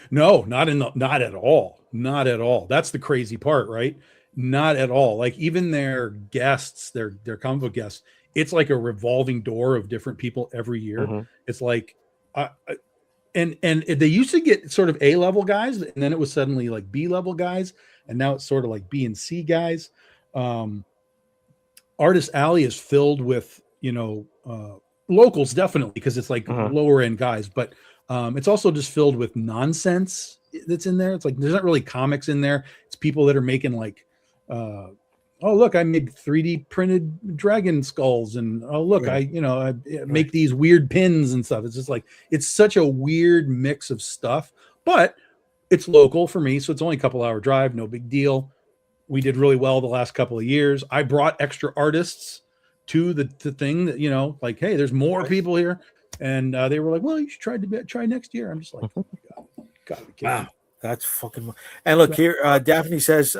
No, not at all. Not at all. That's the crazy part, right? Not at all. Like even their guests, their comic book guests, it's like a revolving door of different people every year. Mm-hmm. It's like, and they used to get sort of A-level guys, and then it was suddenly like B-level guys, and now it's sort of like B and C guys. Artist Alley is filled with, locals definitely, because it's like lower end guys, but it's also just filled with nonsense that's in there. It's like there's not really comics in there. It's people that are making like oh look, I made 3D printed dragon skulls, and oh look, Right. I make these weird pins and stuff. It's just like it's such a weird mix of stuff, but it's local for me, so it's only a couple hour drive, no big deal. We did really well the last couple of years. I brought extra artists to the thing that, you know, like, hey, there's more people here, and they were like, well, you should try next year. I'm just like, oh my God, gotta be kidding me. Wow, that's fucking. And look here, Daphne says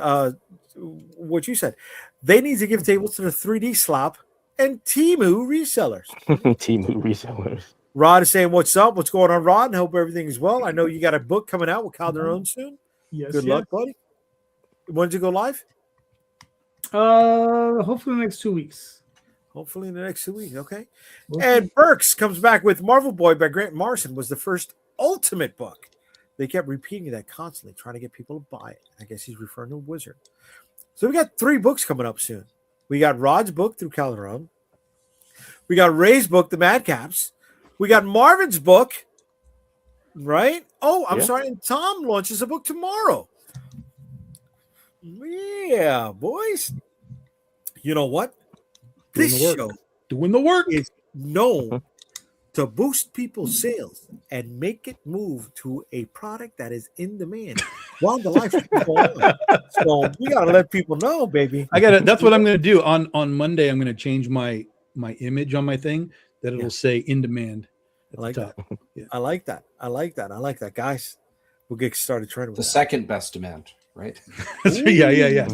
what you said. They need to give tables to the 3D Slop and Temu resellers. Temu resellers. Rod is saying, "What's up? What's going on, Rod? And hope everything is well. I know you got a book coming out with Calderon soon. Yes. Good luck, buddy. When's it go live? Hopefully in the next 2 weeks. Hopefully in the next 2 weeks. Okay. Okay. And Burks comes back with Marvel Boy by Grant Morrison was the first Ultimate book. They kept repeating that constantly, trying to get people to buy it. I guess he's referring to Wizard. So we got 3 books coming up soon. We got Rod's book through Calderon. We got Ray's book, The Madcaps. We got Marvin's book, right? Oh, I'm sorry. And Tom launches a book tomorrow. Yeah, boys. You know what? This show doing the work is known to boost people's sales and make it move to a product that is in demand while the life is going on. So we gotta let people know, baby. That's what I'm gonna do. On Monday, I'm gonna change my image on my thing that it'll say in demand at the top. Yeah. I like that. I like that. Guys, we'll get started trending with the second best demand, right? Yeah.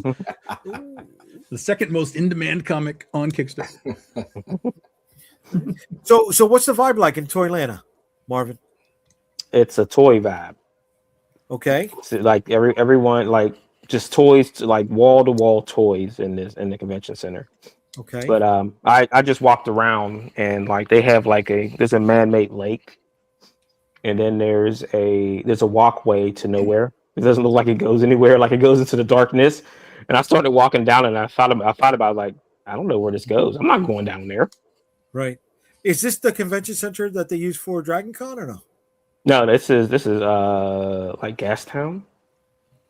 The second most in-demand comic on Kickstarter. So what's the vibe like in Toylanta, Marvin? It's a toy vibe. Okay. It's like everyone, like just toys, like wall-to-wall toys in the convention center. Okay. But I just walked around and like they have like there's a man-made lake, and then there's a walkway to nowhere. It doesn't look like it goes anywhere. Like it goes into the darkness. And I started walking down, and I thought about like, I don't know where this goes. I'm not going down there. Right. Is this the convention center that they use for Dragon Con or no? No, this is like Gastown.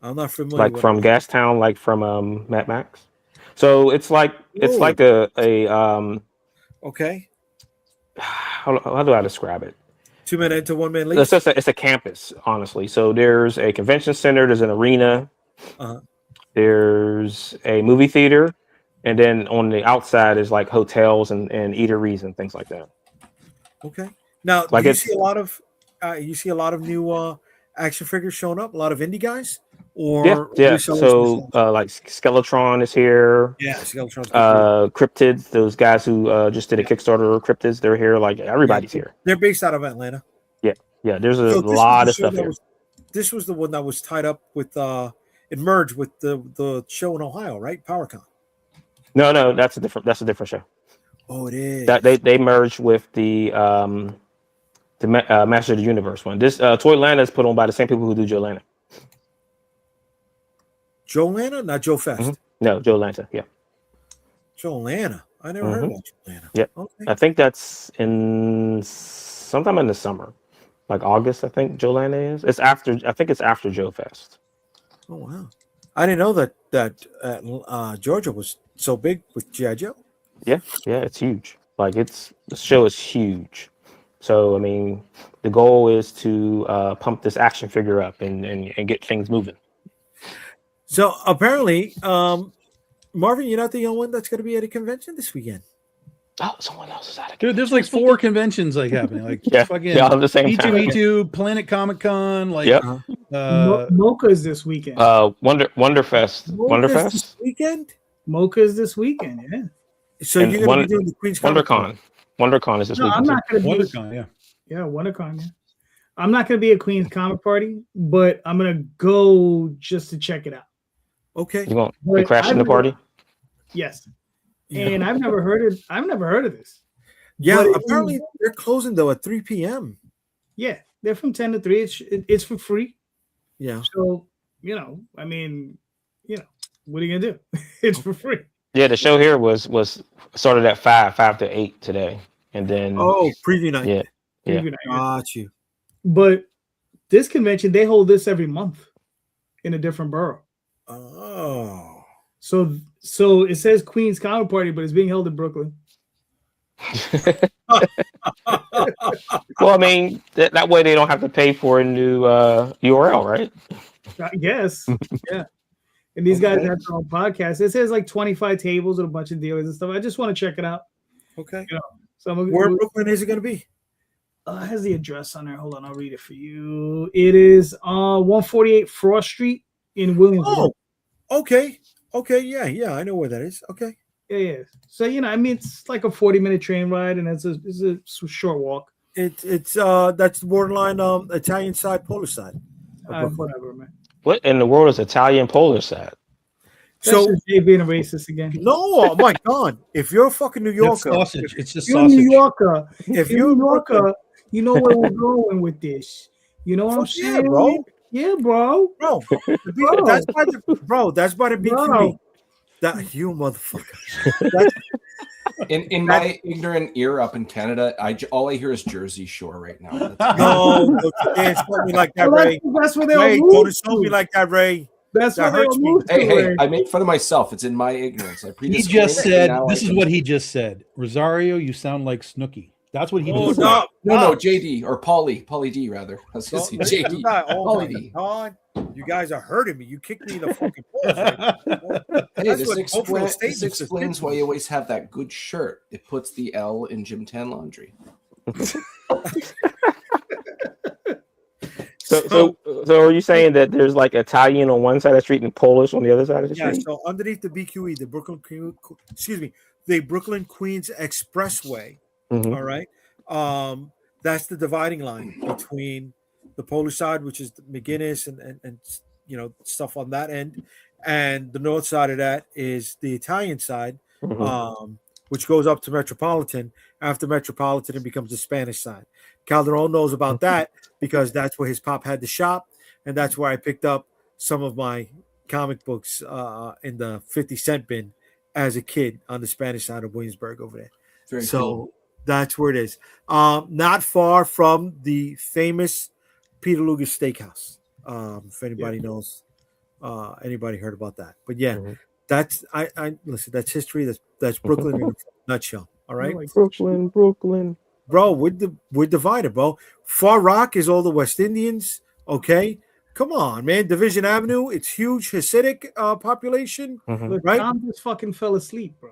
I'm not familiar. Like from Gastown, like from Mad Max. So it's like a okay. How do I describe it? 2 minute to 1 minute lease. It's a campus, honestly. So there's a convention center, there's an arena, there's a movie theater, and then on the outside is like hotels and eateries and things like that. Okay. Now, like you see a lot of new action figures showing up, a lot of indie guys, or yeah. So like Skeletron is here. Yeah, Skeletron's Cryptids, those guys who just did a Kickstarter, Cryptids, they're here. Like everybody's here. They're based out of Atlanta. Yeah. There's a lot of stuff here. This was the one that was tied up with it merged with the show in Ohio, right? PowerCon. No, that's a different show. Oh, it is. That they merged with the Master of the Universe one. This Toylanta is put on by the same people who do Joe-Lanta. Joe-Lanta, not Joe Fest. Mm-hmm. No, Joe-Lanta. Yeah. Joe-Lanta. I never heard about Joe-Lanta. Yeah. Okay. I think that's in sometime in the summer, like August. I think Joe-Lanta is. It's after. I think it's after Joe Fest. Oh wow! I didn't know that Georgia was so big with G.I. Joe. Yeah, it's huge. Like the show is huge. So I mean, the goal is to pump this action figure up and get things moving. So apparently, Marvin, you're not the only one that's going to be at a convention this weekend. Oh, someone else is at it. Dude, there's like 4 conventions like happening. Like fucking all the same time. Me2, Planet Comic Con, like Mocha's this weekend. Wonderfest. Wonderfest this weekend. Mocha's this weekend, yeah. So you're going to be doing the Queen's WonderCon. WonderCon is this weekend. I'm not going to be WonderCon, WonderCon, yeah. I'm not going to be at Queen's Comic Party, but I'm going to go just to check it out. Okay. You won't be crashing the party? Yes. Yeah. And I've never heard of this. Yeah, but apparently they're closing though at 3 p.m. Yeah, they're from 10 to 3. It's for free. Yeah. So, I mean, what are you gonna do? It's for free. Yeah, the show here was started at 5 to 8 today. And then preview night. Yeah. Preview night. Got you. But this convention, they hold this every month in a different borough. Oh. So it says Queens Comic Party, but it's being held in Brooklyn. Well, I mean, that way they don't have to pay for a new URL, right? Yes. Yeah. And these guys have their own podcast. It says like 25 tables and a bunch of dealers and stuff. I just want to check it out. Okay. You know, so where in Brooklyn is it going to be? It has the address on there. Hold on, I'll read it for you. It is 148 Frost Street in Williamsburg. Oh, okay. Okay, yeah, I know where that is. Okay. Yeah. So I mean, it's like a 40-minute train ride, and it's a short walk. It's that's the borderline Italian side, Polish side. Whatever, man. What in the world is Italian Polish side? So Jay being a racist again. No, oh my God! If you're a fucking New Yorker, it's just you're sausage. New Yorker. If you're New Yorker, you know where we're going with this. You know what I'm saying, bro? Yeah, bro. That's by the BQE. That you motherfucker. In my ignorant ear up in Canada, all I hear is Jersey Shore right now. No, don't insult me like that, Ray. That's what they all Ray, move don't insult me to. like that, Ray. That's That what they hurts all me. move to. Hey, Ray. I made fun of myself. It's in my ignorance. He just said, this is what he just said. Rosario, you sound like Snooki. That's what he just said. No, JD or Pauly D rather. I was Don't- gonna say JD. Oh my Pauly D. God, you guys are hurting me. You kicked me in the fucking balls. Right? Hey, That's this what cultural explains statements is explains why you always have that good shirt. It puts the L in Gym Tan Laundry. So are you saying that there's like Italian on one side of the street and Polish on the other side of the Yeah, street? so underneath the BQE, the Brooklyn Queens Expressway. Mhm. All right, that's the dividing line between the Polish side, which is McGuinness and stuff on that end, and the north side of that is the Italian side, which goes up to Metropolitan. After Metropolitan, it becomes the Spanish side. Calderon knows about that because that's where his pop had the shop, and that's where I picked up some of my comic books in the 50-cent bin as a kid on the Spanish side of Williamsburg over there. Very cool. That's where it is. Not far from the famous Peter Luger's Steakhouse. If anybody knows, anybody heard about that? But yeah, that's I listen. That's history. That's Brooklyn in a nutshell. All right, Brooklyn. bro. We're divided, bro. Far Rock is all the West Indians. Okay, come on, man. Division Avenue. It's huge Hasidic population. Look, Right? Tom just fucking fell asleep, bro.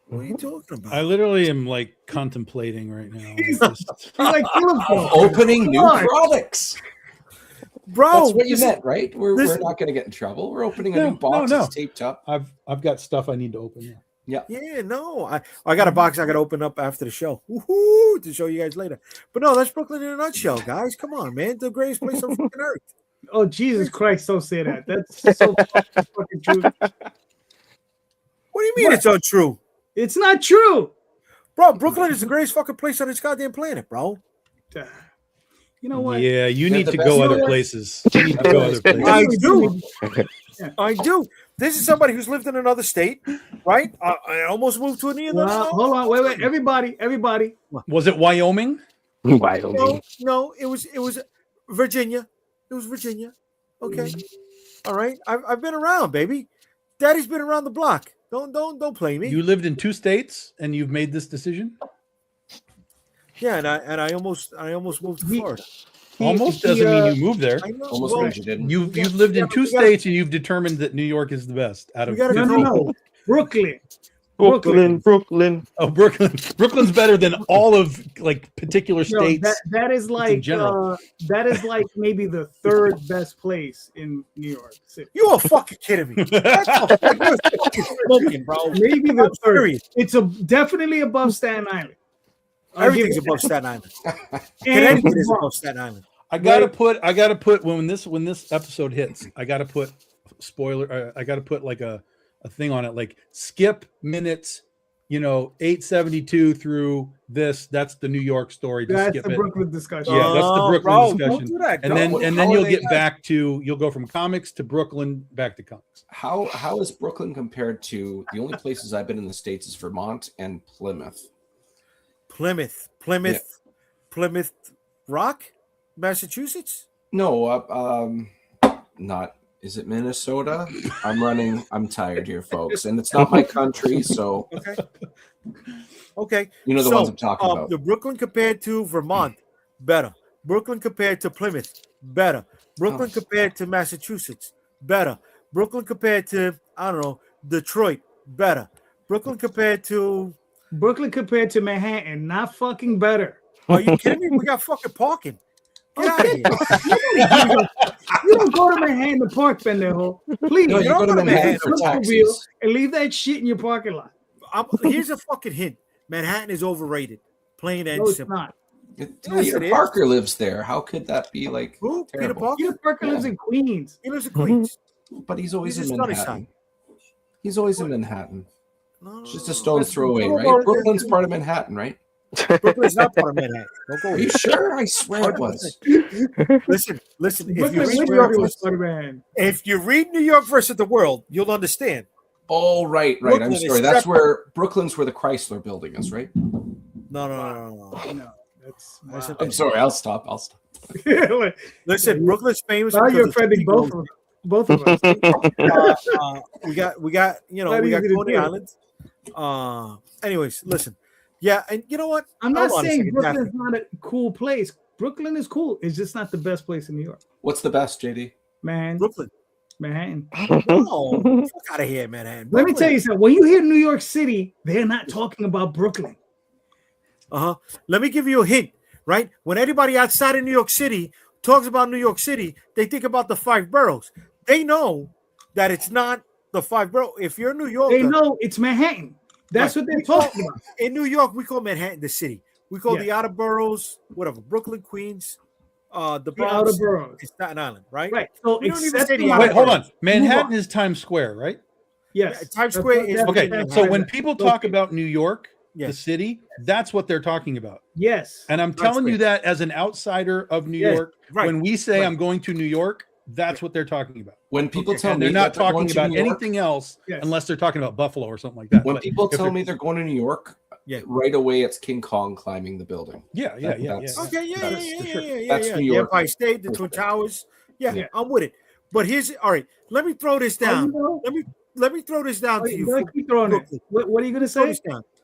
What are you talking about? I literally am like contemplating right now. He's like Opening new products. Bro, That's what you meant, right? We're not going to get in trouble. We're opening a new box that's taped up. I've got stuff I need to open. Yeah. Yeah, no, I got a box I got to open up after the show. Woohoo, to show you guys later. But no, that's Brooklyn in a nutshell, guys. Come on, man, the greatest place on fucking earth. Oh, Jesus Christ, don't say that. That's so fucking true. What do you mean it's untrue? It's not true. Bro, Brooklyn is the greatest fucking place on this goddamn planet, bro. You know what? Yeah, you They're need the to best- go You know other what? places. You need to go other places. I do. I do. This is somebody who's lived in another state, right? I almost moved to another. Hold on, wait. Everybody. Was it Wyoming? Wyoming. No, it was Virginia. It was Virginia. Okay. All right. I've been around, baby. Daddy's been around the block. Don't play me. You lived in 2 states and you've made this decision? Yeah, and I almost moved to Florida. Almost doesn't mean you moved there. I know. Almost Well, means you didn't. You've lived in 2 states and you've determined that New York is the best out of We gotta 50. No. Brooklyn. Brooklyn. Oh, Brooklyn's better than all of like particular Yo, states. that is like general. that is like maybe the 3rd best place in New York City. You are fucking kidding me. That's you're fucking smoking, bro. Maybe the I'm 3rd. serious. It's definitely above Staten Island. Everything's above Staten Island. Connecticut is above Staten Island. I gotta put when this episode hits, I gotta put spoiler. I gotta put like a thing on it, like skip minutes, 872 through this. That's the New York story. Just That's skip the it. Brooklyn discussion. Yeah, that's the Brooklyn bro, discussion. don't do that. And then How you'll are get they- back to you'll go from comics to Brooklyn back to comics. How is Brooklyn compared to the only places I've been in the States is Vermont and Plymouth? Plymouth Rock, Massachusetts. No, not Is it Minnesota? I'm tired here, folks. And it's not my country, so Okay. You know the ones I'm talking about. The Brooklyn compared to Vermont, better. Brooklyn compared to Plymouth, better. Brooklyn compared to Massachusetts, better. Brooklyn compared to, I don't know, Detroit, better. Brooklyn compared to Manhattan, not fucking better. Are you kidding me? We got fucking parking. Get out of here. You don't go to Manhattan to park, pendejo. Please, No, you go to Manhattan for taxis. And leave that shit in your parking lot. Here's a fucking hint. Manhattan is overrated. Plain and simple. It's not. Peter Parker lives there. How could that be like Who? terrible? Peter Parker lives in Queens. He lives in Queens. But he's always He's in a sunny Manhattan. side. He's always in Manhattan. No, It's just a stone's throw away, right? Brooklyn's part of Manhattan, right? Brooklyn's not part of Manhattan. Don't go. Are you sure? I swear it was. Listen. If you read New York versus the World, you'll understand. Oh, right. I'm sorry. That's where Brooklyn's where the Chrysler building is, right? No. That's I'm sorry. I'll stop. Listen, Brooklyn's famous. Now you're offending both of us. We got Coney Island. Anyways, listen. Yeah, and you know what? I'm not saying Brooklyn's not a cool place. Brooklyn is cool. It's just not the best place in New York. What's the best, JD? Brooklyn. Manhattan. No, fuck out of here, Manhattan. Let me tell you something. When you hear New York City, they're not talking about Brooklyn. Let me give you a hint, right? When anybody outside of New York City talks about New York City, they think about the 5 boroughs. They know that it's not the 5 boroughs. If you're a New Yorker, they know it's Manhattan. That's what they're talking about. In New York, we call Manhattan the city. We call the outer boroughs, whatever, Brooklyn, Queens, the Bronx, outer boroughs. it's Staten Island, right? Right. So wait, hold on. Manhattan is Times Square, right? Yes. Times Square is okay. So when people talk about New York, the city, that's what they're talking about. Yes. And I'm telling you that as an outsider of New York, when we say I'm going to New York, that's what they're talking about. When people tell me they're not talking about York, anything else unless they're talking about Buffalo or something like that. When people tell me they're going to New York, right away it's King Kong climbing the building. Okay, That's New The York. Empire State, the Twin Towers. Yeah, I'm with it. But here's all right. Let me throw this down. Let me throw this down to you. Keep throwing it. What are you gonna say?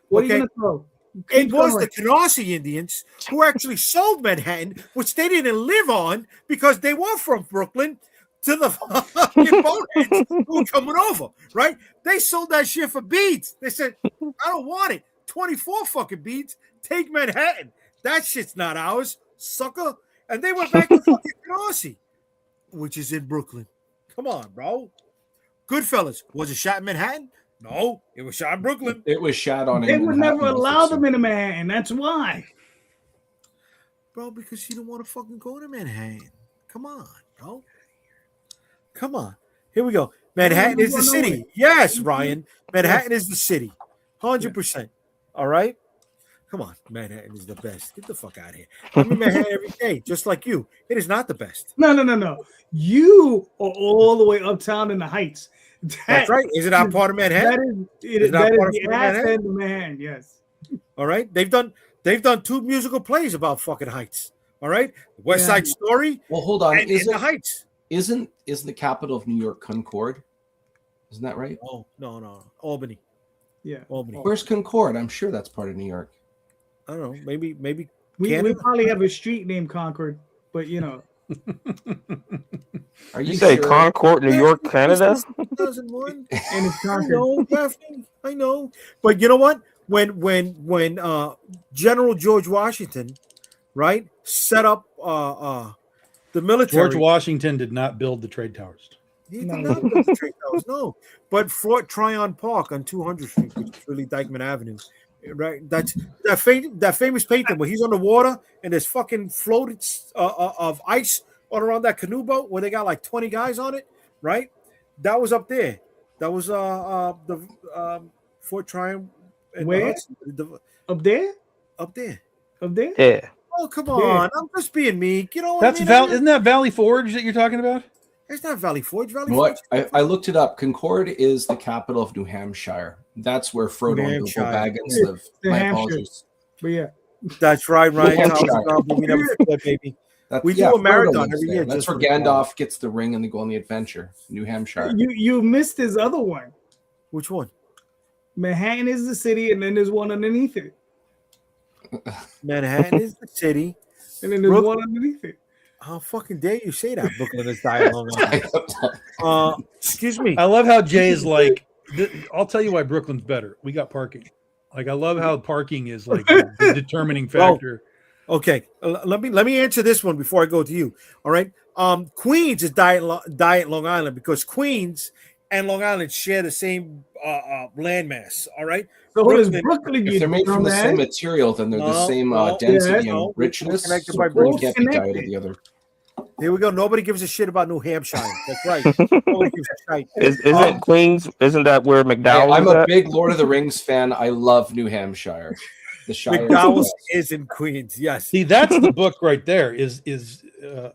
What are you gonna throw? It was the Canarsie Indians who actually sold Manhattan, which they didn't live on because they were from Brooklyn, to the fucking boneheads who were coming over, right? They sold that shit for beads. They said, I don't want it. 24 fucking beads. Take Manhattan. That shit's not ours, sucker. And they went back to fucking Canarsie, which is in Brooklyn. Come on, bro. Goodfellas. Was it shot in Manhattan? No, it was shot in Brooklyn. It was shot on. They would never allow them into Manhattan. That's why, bro. Because you don't want to fucking go to Manhattan. Come on, bro. Come on. Here we go. Manhattan is the city. Yes, Ryan. Manhattan is the city. 100%. All right. Come on. Manhattan is the best. Get the fuck out of here. I'm in Manhattan every day, just like you. It is not the best. No. You are all the way uptown in the Heights. That's right. Is it not part of Manhattan? That is the ass end of Manhattan. Yes. All right. They've done 2 musical plays about fucking Heights. All right. West Side Story. Well, hold on. Is the Heights? Isn't the capital of New York Concord? Isn't that right? Oh, no. Albany. Yeah. Albany. Where's Concord? I'm sure that's part of New York. I don't know. Maybe we probably have a street named Concord, but you know. Are you say sure? Concord, New York, Canada? 2001. And it's Concord. I know. But you know what? When General George Washington, right, set up the military. George Washington did not build the trade towers. He did not build the trade towers, no. But Fort Tryon Park on 200th Street, which is really Dyckman Avenue, right? That's that famous painting where he's on the water and there's fucking floated of ice all around that canoe boat where they got like 20 guys on it, right? That was up there. That was the Fort Tryon. Where? Up there? Up there. Yeah. Oh, come on. Yeah. I'm just being meek. You know what That's I mean? Isn't that Valley Forge that you're talking about? It's not Valley Forge. Forge. I looked it up. Concord is the capital of New Hampshire. That's where Frodo and Bilbo Baggins live. My apologies. But yeah. That's right, Ryan. We never forget, baby. We do a marathon every year. That's where Gandalf gets the ring and they go on the adventure. New Hampshire. You missed his other one. Which one? Manhattan is the city, and then there's one underneath it. Manhattan is the city, and then there's one underneath it. How fucking dare you say that? Brooklyn is dying long. Excuse me. I love how Jay is like. I'll tell you why Brooklyn's better. We got parking. Like I love how parking is like the determining factor. Well, okay, let me answer this one before I go to you. All right. Queens is Diet Long Island because Queens and Long Island share the same landmass. All right. So Brooklyn, if they're made from the same material, then they're the same density and richness. Connected so by one can't be Diet of the other. Here we go. Nobody gives a shit about New Hampshire. That's right. Nobody gives a shit. Isn't Queens? Isn't that where McDowell's? I'm a big Lord of the Rings fan. I love New Hampshire. The Shire McDowell's is in Queens. Yes. See, that's the book right there. Is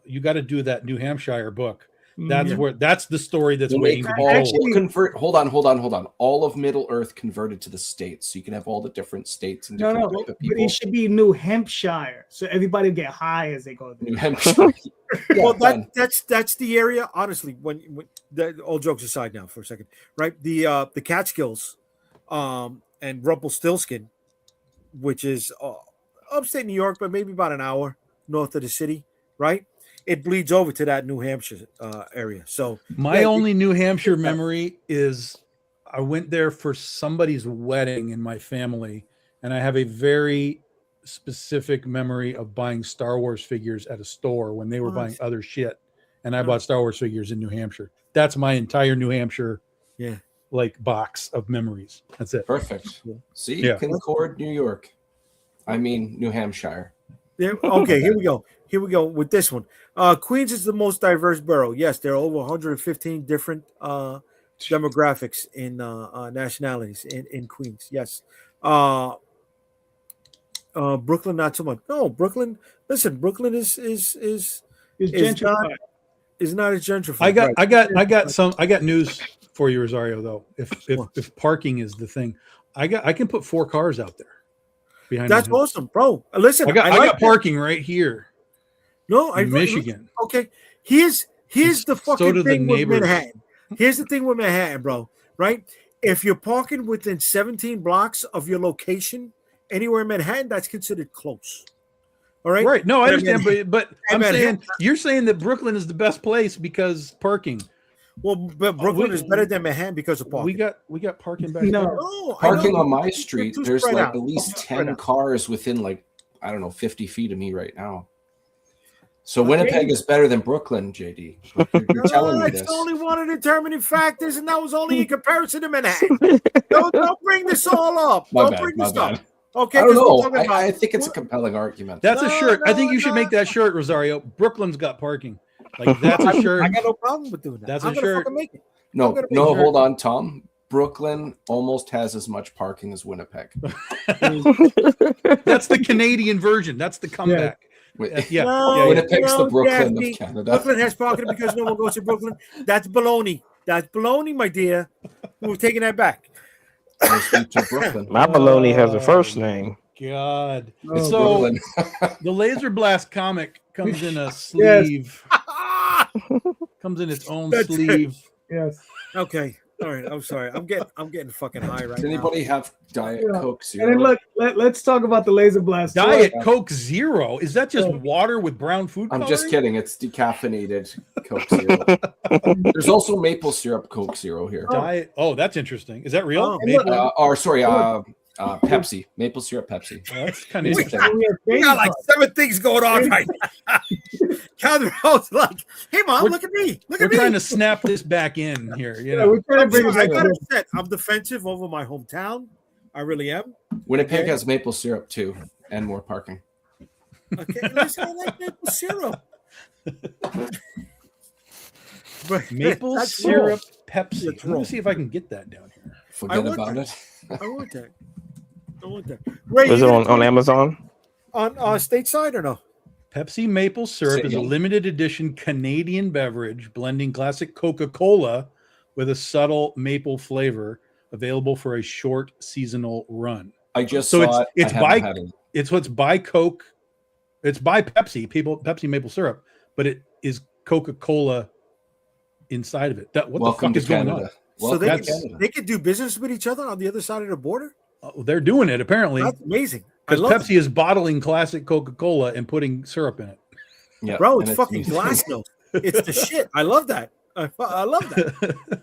you got to do that New Hampshire book. That's where that's the story that's waiting to be convert. Hold on. All of Middle Earth converted to the states, so you can have all the different states and different type of people. But it should be New Hampshire, so everybody get high as they go. New Hampshire. Well, that's the area. Honestly, when all jokes aside now for a second, right? The Catskills, and Rumpelstiltskin, which is upstate New York, but maybe about an hour north of the city, right? It bleeds over to that New Hampshire area. So my only New Hampshire memory is I went there for somebody's wedding in my family, and I have a very specific memory of buying Star Wars figures at a store when they were buying other shit, and I bought Star Wars figures in New Hampshire. That's my entire New Hampshire, like box of memories. That's it. Perfect. See, Concord, New York. I mean, New Hampshire. Yeah. Okay. Here we go. Here we go with this one. Queens is the most diverse borough. Yes, there are over 115 different demographics in nationalities in Queens. Yes. Brooklyn, not so much. No, Brooklyn. Listen, Brooklyn is gentrified. Is not as gentrified. I got news for you, Rosario. Though, if parking is the thing, I can put 4 cars out there behind. That's awesome, bro. Listen, I got parking right here. No, in Michigan. Okay, here's the fucking thing with Manhattan. Here's the thing with Manhattan, bro. Right? If you're parking within 17 blocks of your location anywhere in Manhattan, that's considered close. All right. Right. No, I understand, but I'm saying you're saying that Brooklyn is the best place because parking. Well, but Brooklyn is better than Manhattan because of parking. We got parking back there. No, parking on my street. There's like at least 10 cars within 50 feet of me right now. So Winnipeg is better than Brooklyn, JD. You're telling me this. It's only one of the determining factors, and that was only in comparison to Manhattan. don't bring this all up. Don't bring this up. Okay, I don't know. I think it's a compelling argument. That's a shirt. I think you should make that shirt, Rosario. Brooklyn's got parking. Like that's a shirt. I got no problem with doing that. That's a shirt. Make it. No, hold on, Tom. Brooklyn almost has as much parking as Winnipeg. That's the Canadian version. That's the comeback. Winnipeg's the Brooklyn of Canada. Brooklyn has parking because no one goes to Brooklyn. That's baloney. That's baloney, my dear. We're taking that back. My baloney has a first name. God. So the Laser Blast comic comes in a sleeve. Comes in its own sleeve. Yes. Okay. All right. I'm sorry. I'm getting fucking high right now. Does anybody have Diet Coke Zero? And then look, let's talk about the Laser Blast. Diet Coke Zero. Is that just water with brown food coloring? I'm just kidding. It's decaffeinated Coke Zero. There's also maple syrup Coke Zero here. Diet. Oh, that's interesting. Is that real? Pepsi. Maple syrup Pepsi. Oh, that's kind of interesting. We got like 7 things going on right now. Calderon's like, hey, Mom, look at me. We're trying to snap this back in here. We're trying to bring it back. I'm defensive over my hometown. I really am. Winnipeg has maple syrup too, and more parking. Okay, listen, I like maple syrup. But maple syrup Pepsi. Let me see if I can get that down here. Forget about it. I want that. Is it on Amazon? On stateside or no? Pepsi Maple Syrup is a limited edition Canadian beverage blending classic Coca-Cola with a subtle maple flavor, available for a short seasonal run. I just saw it. It's by Coke It's by Pepsi, Pepsi maple syrup, but it is Coca-Cola inside of it. What Welcome the fuck is Canada. going on? So they can do business with each other on the other side of the border? They're doing it apparently. That's amazing. Because Pepsi is bottling classic Coca-Cola and putting syrup in it. Yeah, bro, it's fucking glass milk. It's the shit. I love that. I love that.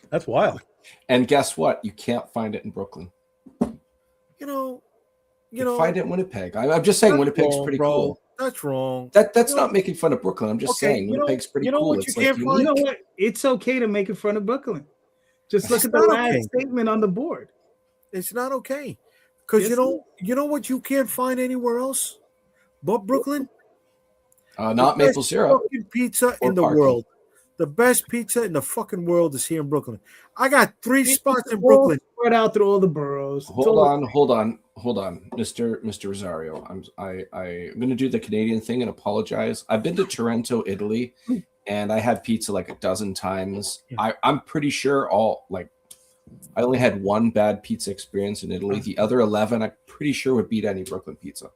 That's wild. And guess what? You can't find it in Brooklyn. You find it in Winnipeg. I'm just saying Winnipeg's pretty cool. That's wrong. That's not making fun of Brooklyn. I'm just saying Winnipeg's pretty cool. It's like, you know what? It's okay to make fun of Brooklyn. Just look at the last statement on the board. It's not okay. Because you know what you can't find anywhere else but Brooklyn? Not maple syrup. Fucking pizza in the world. The best pizza in the fucking world is here in Brooklyn. I got 3 spots in Brooklyn. Spread out through all the boroughs. Hold on, Mr. Rosario. I'm going to do the Canadian thing and apologize. I've been to Toronto, Italy, and I had pizza like a dozen times. I'm pretty sure I only had one bad pizza experience in Italy. The other 11, I'm pretty sure would beat any Brooklyn pizza.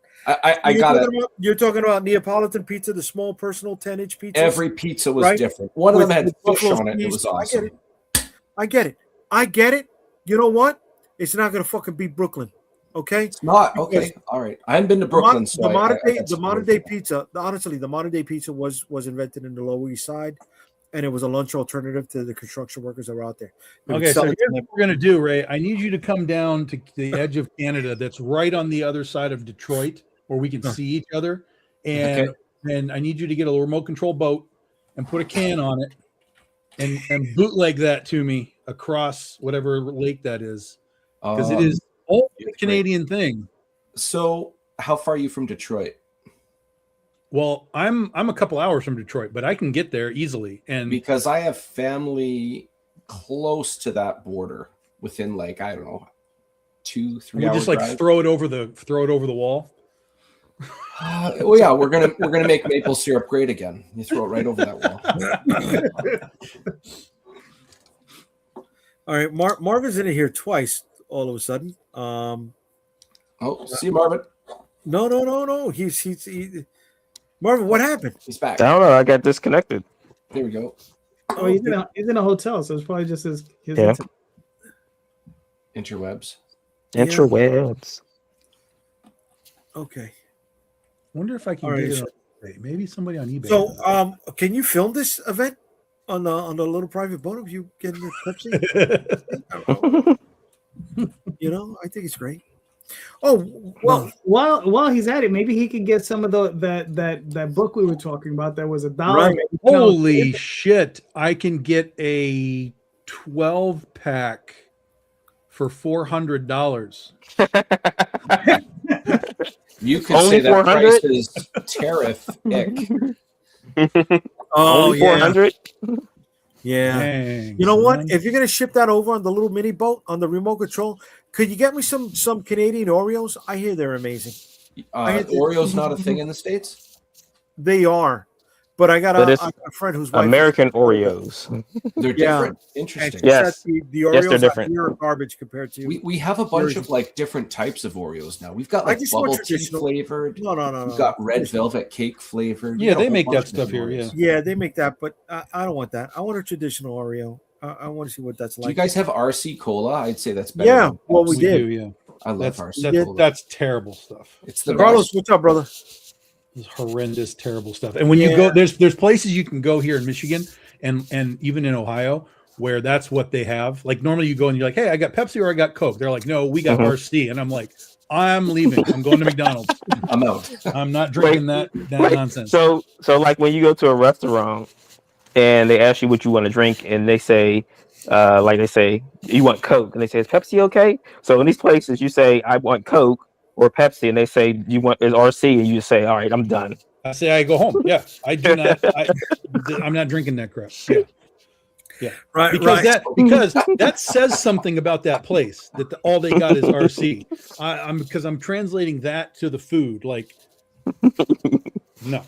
You're talking about Neapolitan pizza, the small personal 10-inch pizza. Every pizza was different. One of them had fish on it. It was awesome. I get it. You know what? It's not going to fucking beat Brooklyn. Okay? It's not. Okay. All right. I haven't been to Brooklyn. The modern day pizza, honestly, the modern day pizza was invented in the Lower East Side, and it was a lunch alternative to the construction workers that were out there. Okay, so here's what we're going to do, Ray. I need you to come down to the edge of Canada that's right on the other side of Detroit where we can see each other. And I need you to get a remote control boat and put a can on it and bootleg that to me across whatever lake that is. Because it is all a Canadian thing. So how far are you from Detroit? Well, I'm a couple hours from Detroit, but I can get there easily. And because I have family close to that border, within I don't know, 2-3 hours. Just drive. throw it over the wall. Well, yeah, we're gonna make maple syrup great again. You throw it right over that wall. All right, Marvin's in here twice. All of a sudden. See Marvin. No. He's Marvin, what happened? He's back. I don't know. I got disconnected. There we go. Oh, he's in a hotel, so it's probably just his interwebs. Interwebs. Okay. Wonder if I can get it on eBay. Maybe somebody on eBay. So, can you film this event on the little private boat of you getting the Pepsi? I think it's great. Oh well, while he's at it, maybe he could get some of that book we were talking about. That was $1. Right. Holy shit! I can get a 12-pack for $400. You could say that price is terrific. Oh, only 400. Yeah. Dang, you know what? If you're gonna ship that over on the little mini boat on the remote control, could you get me some Canadian Oreos? I hear they're amazing. Oreos not a thing in the States? They are, but I got a friend who's American Oreos. They're different. Interesting. Yes. The Oreos they're different. are garbage compared to. We have a bunch of different types of Oreos now. We've got bubble tea flavored. No. We've got red velvet cake flavored. Yeah, they make that stuff here. Yeah, they make that, but I don't want that. I want a traditional Oreo. I want to see what that's like. Do you guys have RC Cola? I'd say that's better. Yeah, well, we did. Do, yeah. I love RC Cola. That's terrible stuff. It's the Carlos, what's up, brother? It's horrendous, terrible stuff. And when you go, there's places you can go here in Michigan and even in Ohio where that's what they have. Like normally you go and you're like, hey, I got Pepsi or I got Coke. They're like, no, we got RC. And I'm like, I'm leaving. I'm going to McDonald's. I'm out. I'm not drinking that nonsense. So like when you go to a restaurant and they ask you what you want to drink and they say, you want Coke, and they say, is Pepsi okay? So in these places you say, I want Coke or Pepsi, and they say you want is RC, and you say, all right, I'm done. I say I go home. Yeah, I do not. I'm not drinking that crap. Yeah. Right. Because that says something about that place that all they got is RC. I'm translating that to the food. Like, no.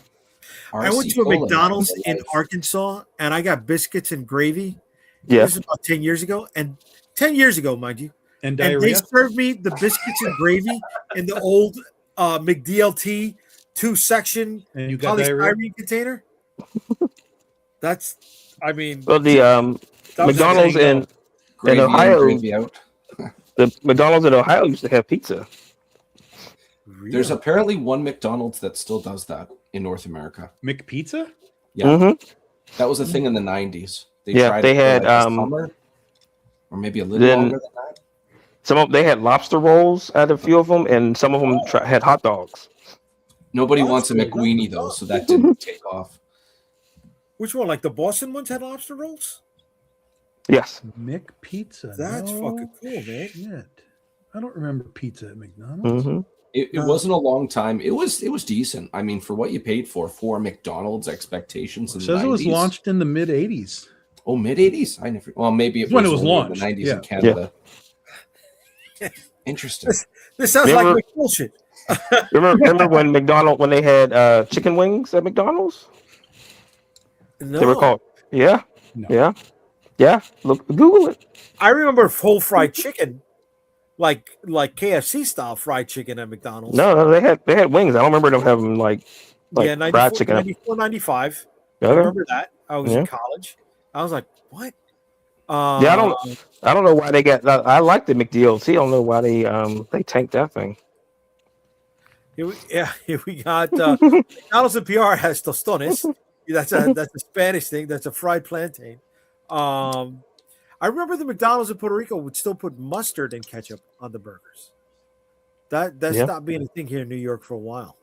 I went to a McDonald's in Arkansas and I got biscuits and gravy. Yeah. This is about 10 years ago. And 10 years ago, mind you. And they served me the biscuits and gravy in the old McDLT 2-section And you got diarrhea? polystyrene container. That's, I mean, Well, the McDonald's in Gravy Ohio, in, gravy out. the McDonald's in Ohio used to have pizza. really? There's apparently one McDonald's that still does that in North America. McPizza? Yeah, Mm-hmm. that was a thing in the 90s. They Yeah, tried they it for had, like a summer, or maybe a little then- longer than that. They had lobster rolls at a few of them, and some of them had hot dogs. Nobody That's wants a cool. McWeenie though, so that didn't take off. Which one? Like the Boston ones had lobster rolls? Yes. McPizza. That's no fucking cool, man. Shit. I don't remember pizza at McDonald's. Mm-hmm. It wasn't a long time. It was decent. I mean, for what you paid for McDonald's expectations in It the says 90s. it was launched in the mid 80s. Oh, mid 80s. I never. Well, maybe it When was it was only launched, in the 90s yeah. in Canada. Interesting. This sounds Remember- like bullshit. Remember when they had chicken wings at McDonald's? No, They were called. Yeah. No. Yeah. Yeah. Look, Google it. I remember whole fried chicken, like KFC style fried chicken at McDonald's. No, they had wings. I don't remember them having like yeah, fried chicken. 94, 95. I Okay. remember that. I was in Yeah. college. I was like, what? Yeah, I don't know why they got. I like the McDLT. I don't know why they tanked that thing. Here we got McDonald's and PR has tostones. That's a Spanish thing. That's a fried plantain. I remember the McDonald's in Puerto Rico would still put mustard and ketchup on the burgers. That stopped being a thing here in New York for a while.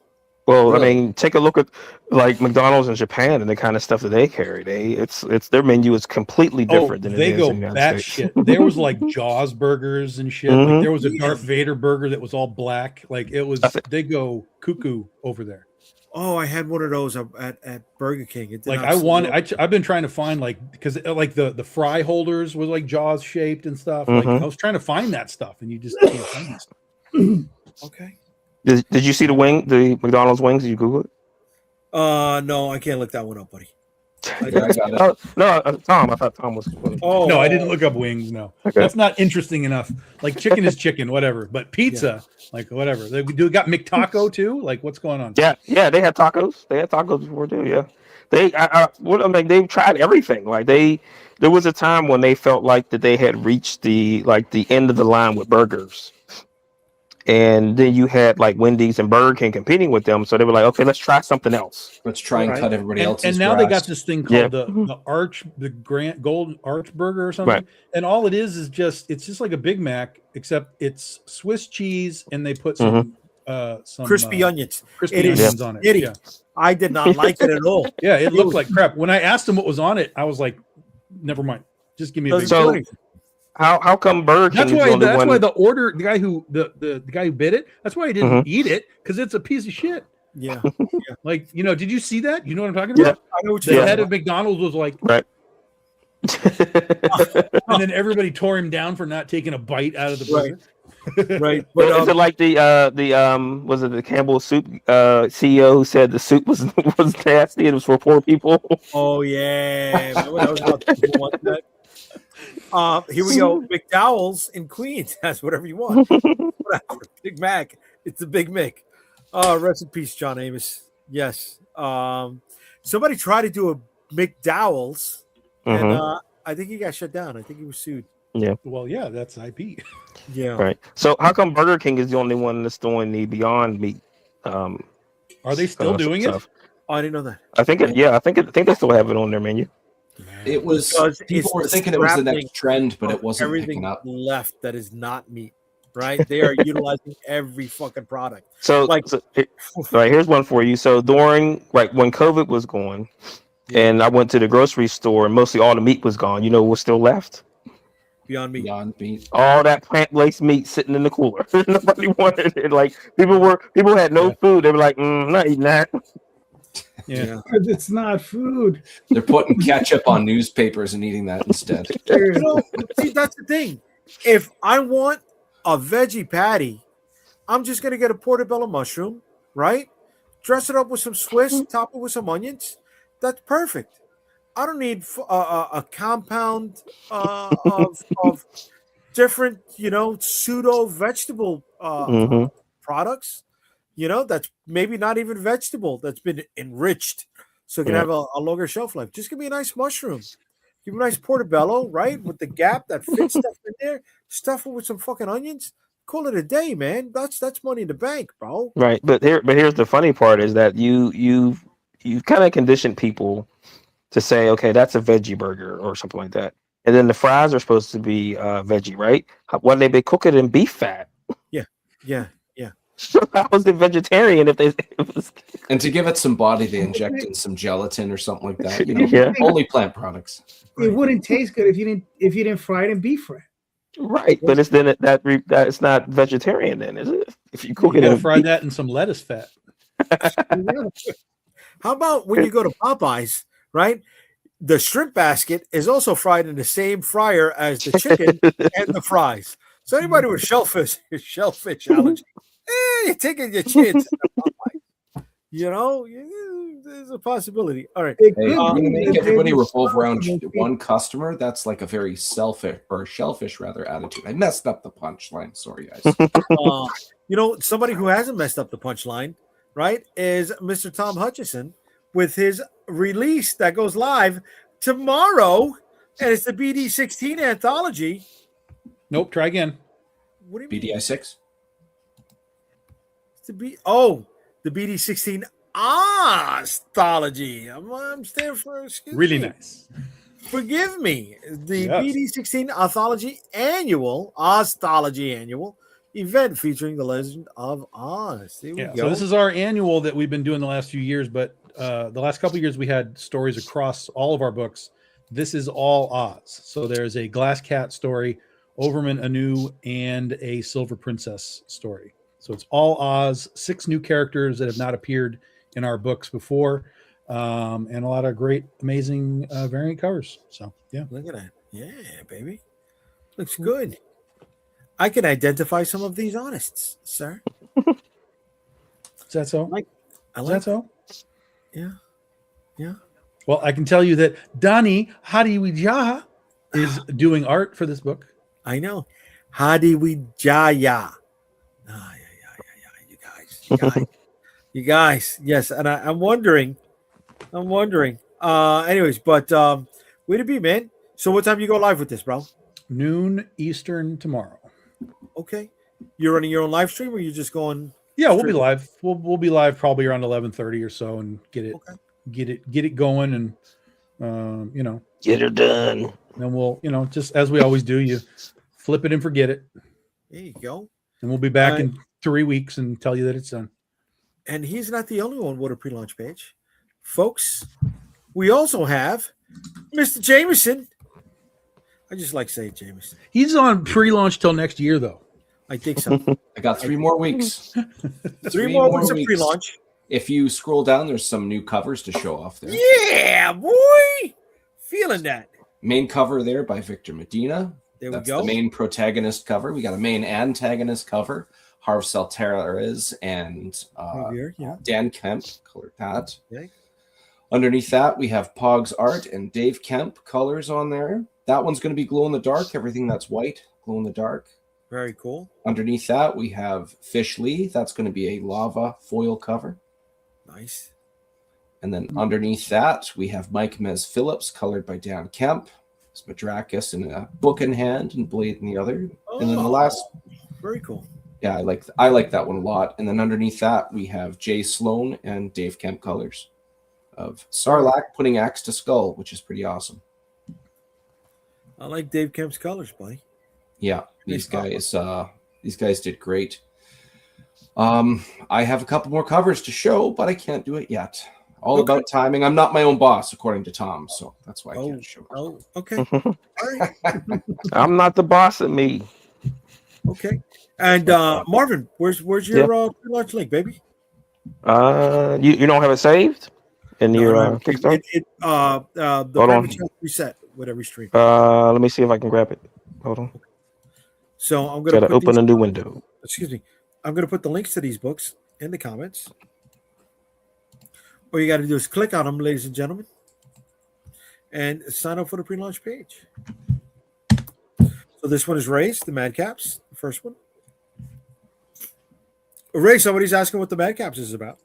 Well, Really? I mean, take a look at like McDonald's in Japan and the kind of stuff that they carry. It's their menu is completely different than they it is go in the United bat States. shit. There was like Jaws burgers and shit. Mhm. Like there was a Darth Vader burger that was all black. Like it was. They go cuckoo over there. Oh, I had one of those at Burger King. It did Like not I've been trying to find like because like the fry holders were like Jaws shaped and stuff. Mhm. Like I was trying to find that stuff and you just can't find that stuff. Okay. Did you see the McDonald's wings? Did you Google it? No, I can't look that one up, buddy. Yeah, I got it. Oh, no, Tom. I thought Tom was. Oh No, I didn't look up wings. No, Okay. that's not interesting enough. Like chicken is chicken, whatever. But pizza, like whatever. They got McTaco too. Like what's going on? Yeah, they had tacos. They had tacos before too. Yeah, they've tried everything. Like there was a time when they felt like that they had reached the end of the line with burgers, and then you had like Wendy's and Burger King competing with them. So they were like, okay, let's try something else. Let's try and cut everybody else's And now they got grass. this thing called Yeah. the Grand Golden Arch Burger or something. Right. And all it is just like a Big Mac, except it's Swiss cheese and they put some crispy onions. crispy It is onions on it. shitty. Yeah. I did not like it at all. Yeah, it looked like crap. When I asked him what was on it, I was like, never mind. Just give me a Big So- Mac. How come Burger King That's is why the only one? the guy who the guy who bid it, that's why he didn't eat it, because it's a piece of shit. Yeah. Like, did you see that? You know what I'm talking Yeah. about? I know what The you're head talking of McDonald's was like, Right. and then everybody tore him down for not taking a bite out of the Right. burger. right. But But is it like was it the Campbell Soup CEO who said the soup was nasty and it was for poor people? oh yeah. Remember that was about the one that- here we go. McDowell's in Queens. That's whatever you want. Whatever. Big Mac. It's a Big Mac. Rest in peace, John Amos. Yes. Somebody tried to do a McDowell's, and I think he got shut down. I think he was sued. Well, yeah, that's IP. Yeah. Right. So how come Burger King is the only one that's doing the Beyond Meat? Are they still doing it? stuff? Oh, I didn't know that. I think they still have it on their menu. It was Because people it's were thinking it was the scrapping next trend, but it wasn't Everything picking up. left that is not meat. Right? They are utilizing every fucking product. So, right, here's one for you. So during when COVID was going, and I went to the grocery store, and mostly all the meat was gone. You know what was still left? Beyond Meat. Beyond Meat. All that plant-based meat sitting in the cooler. Nobody wanted it. Like people had no food. They were like, not eating that. Yeah. It's not food. They're putting ketchup on newspapers and eating that instead. See, that's the thing. If I want a veggie patty, I'm just gonna get a portobello mushroom, right? Dress it up with some Swiss, top it with some onions. That's perfect. I don't need a compound of different, pseudo vegetable products. that's maybe not even vegetable, that's been enriched so it can have a longer shelf life. Just give me a nice mushroom. Give me a nice portobello, right? With the gap that fits stuff in there. Stuff it with some fucking onions. Call it a day, man. That's money in the bank, bro. Right, but here's the funny part is that you kind of conditioned people to say, okay, that's a veggie burger or something like that, and then the fries are supposed to be veggie, right? Why they be cook it in beef fat? Yeah. So how is it vegetarian if they? And to give it some body, they inject in some gelatin or something like that. Yeah. Only plant products. It wouldn't taste good if you didn't fry it in beef fat. Right, but it's then that it's not vegetarian then, is it? If you cook You it gotta in fry beef. that in some lettuce fat. How about when you go to Popeyes, right? The shrimp basket is also fried in the same fryer as the chicken and the fries. So anybody with shellfish allergy, you're taking your chance. There's a possibility. All right. Hey, you're gonna make everybody revolve around one customer. That's like a very shellfish attitude. I messed up the punchline. Sorry, guys. Somebody who hasn't messed up the punchline, right, is Mr. Tom Hutchison with his release that goes live tomorrow, and it's the BD16 anthology. Nope, try again. What do you mean? BDI 6. The BD16 Ostology. I'm staying for Really nice. Forgive me. The BD16 Ostology Annual event featuring the Legend of Oz. There we go. So this is our annual that we've been doing the last few years, but the last couple of years we had stories across all of our books. This is all Oz. So there's a Glass Cat story, Overman Anu, and a Silver Princess story. So it's all Oz, 6 new characters that have not appeared in our books before, and a lot of great, amazing variant covers. So, yeah. Look at that. Yeah, baby. Looks good. I can identify some of these artists, sir. Is that so? Is that so? Yeah. Well, I can tell you that Donnie Hadiwijaya is doing art for this book. I know. Hadiwijaya. You guys. Yes, and I'm wondering. Anyways, but way to be, man. So what time you go live with this, bro? Noon Eastern tomorrow. Okay. You're running your own live stream, or you're just going? Yeah, we'll be live. We'll be live probably around 11:30 or so, and get it going, and get it done. And we'll just as we always do, you flip it and forget it. There you go. And we'll be back in 3 weeks and tell you that it's done. And he's not the only one with a pre-launch page, folks. We also have Mr. Jameson. I just like saying Jameson. He's on pre-launch till next year, though. I think so. I got 3 more weeks. 3 more weeks of pre-launch. If you scroll down, there's some new covers to show off there. Yeah, boy. Feeling that. Main cover there by Victor Medina. That's the main protagonist cover. We got a main antagonist cover. Harv Saltares and Dan Kemp colored that. Okay. Underneath that, we have Pog's art and Dave Kemp colors on there. That one's going to be glow in the dark. Everything that's white, glow in the dark. Very cool. Underneath that, we have Fish Lee. That's going to be a lava foil cover. Nice. And then underneath that, we have Mike Mez Phillips, colored by Dan Kemp. It's Madrakis in a book in hand and blade in the other. And then the last. Very cool. Yeah, I like that one a lot. And then underneath that, we have Jay Sloan and Dave Kemp colors of Sarlacc putting axe to skull, which is pretty awesome. I like Dave Kemp's colors, buddy. Yeah, these guys did great. I have a couple more covers to show, but I can't do it yet. All about timing. I'm not my own boss, according to Tom, so that's why I can't show it. Oh, okay. I'm not the boss of me. Okay. And Marvin, where's your pre-launch link, baby? You don't have it saved in your Kickstarter? The private chat reset with every stream. Let me see if I can grab it. Hold on. So I'm gonna open a new window. Excuse me. I'm gonna put the links to these books in the comments. All you got to do is click on them, ladies and gentlemen, and sign up for the pre-launch page. So this one is Raised, the Madcaps, the first one. Ray, somebody's asking what the Madcaps is about.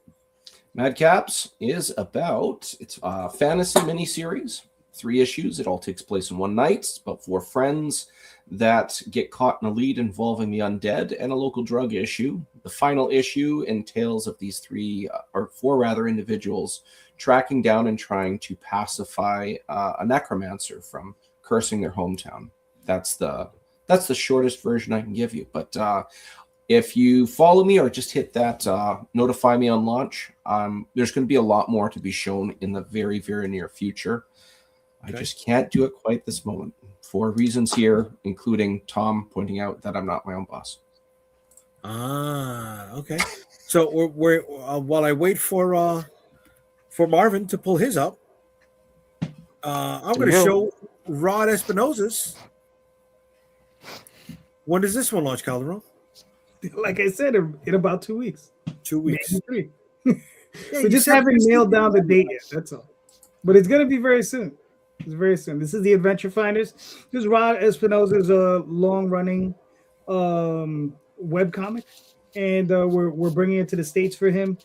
Madcaps is about, it's a fantasy miniseries, 3 issues. It all takes place in one night. It's about 4 friends that get caught in a lead involving the undead and a local drug issue. The final issue entails of these 4 individuals tracking down and trying to pacify a necromancer from cursing their hometown. That's the shortest version I can give you. But if you follow me or just hit that notify me on launch, there's going to be a lot more to be shown in the very, very near future. Okay. I just can't do it quite this moment for reasons here, including Tom pointing out that I'm not my own boss. Okay. So we're while I wait for Marvin to pull his up, I'm going to show Rod Espinosa's. When does this one launch, Calderon? Like I said, in about 2 weeks. 2 weeks. Maybe 3. We just haven't nailed down the date yet. That's all. But it's going to be very soon. It's very soon. This is the Adventure Finders. This is Rod Espinosa's long-running webcomic, and we're bringing it to the States for him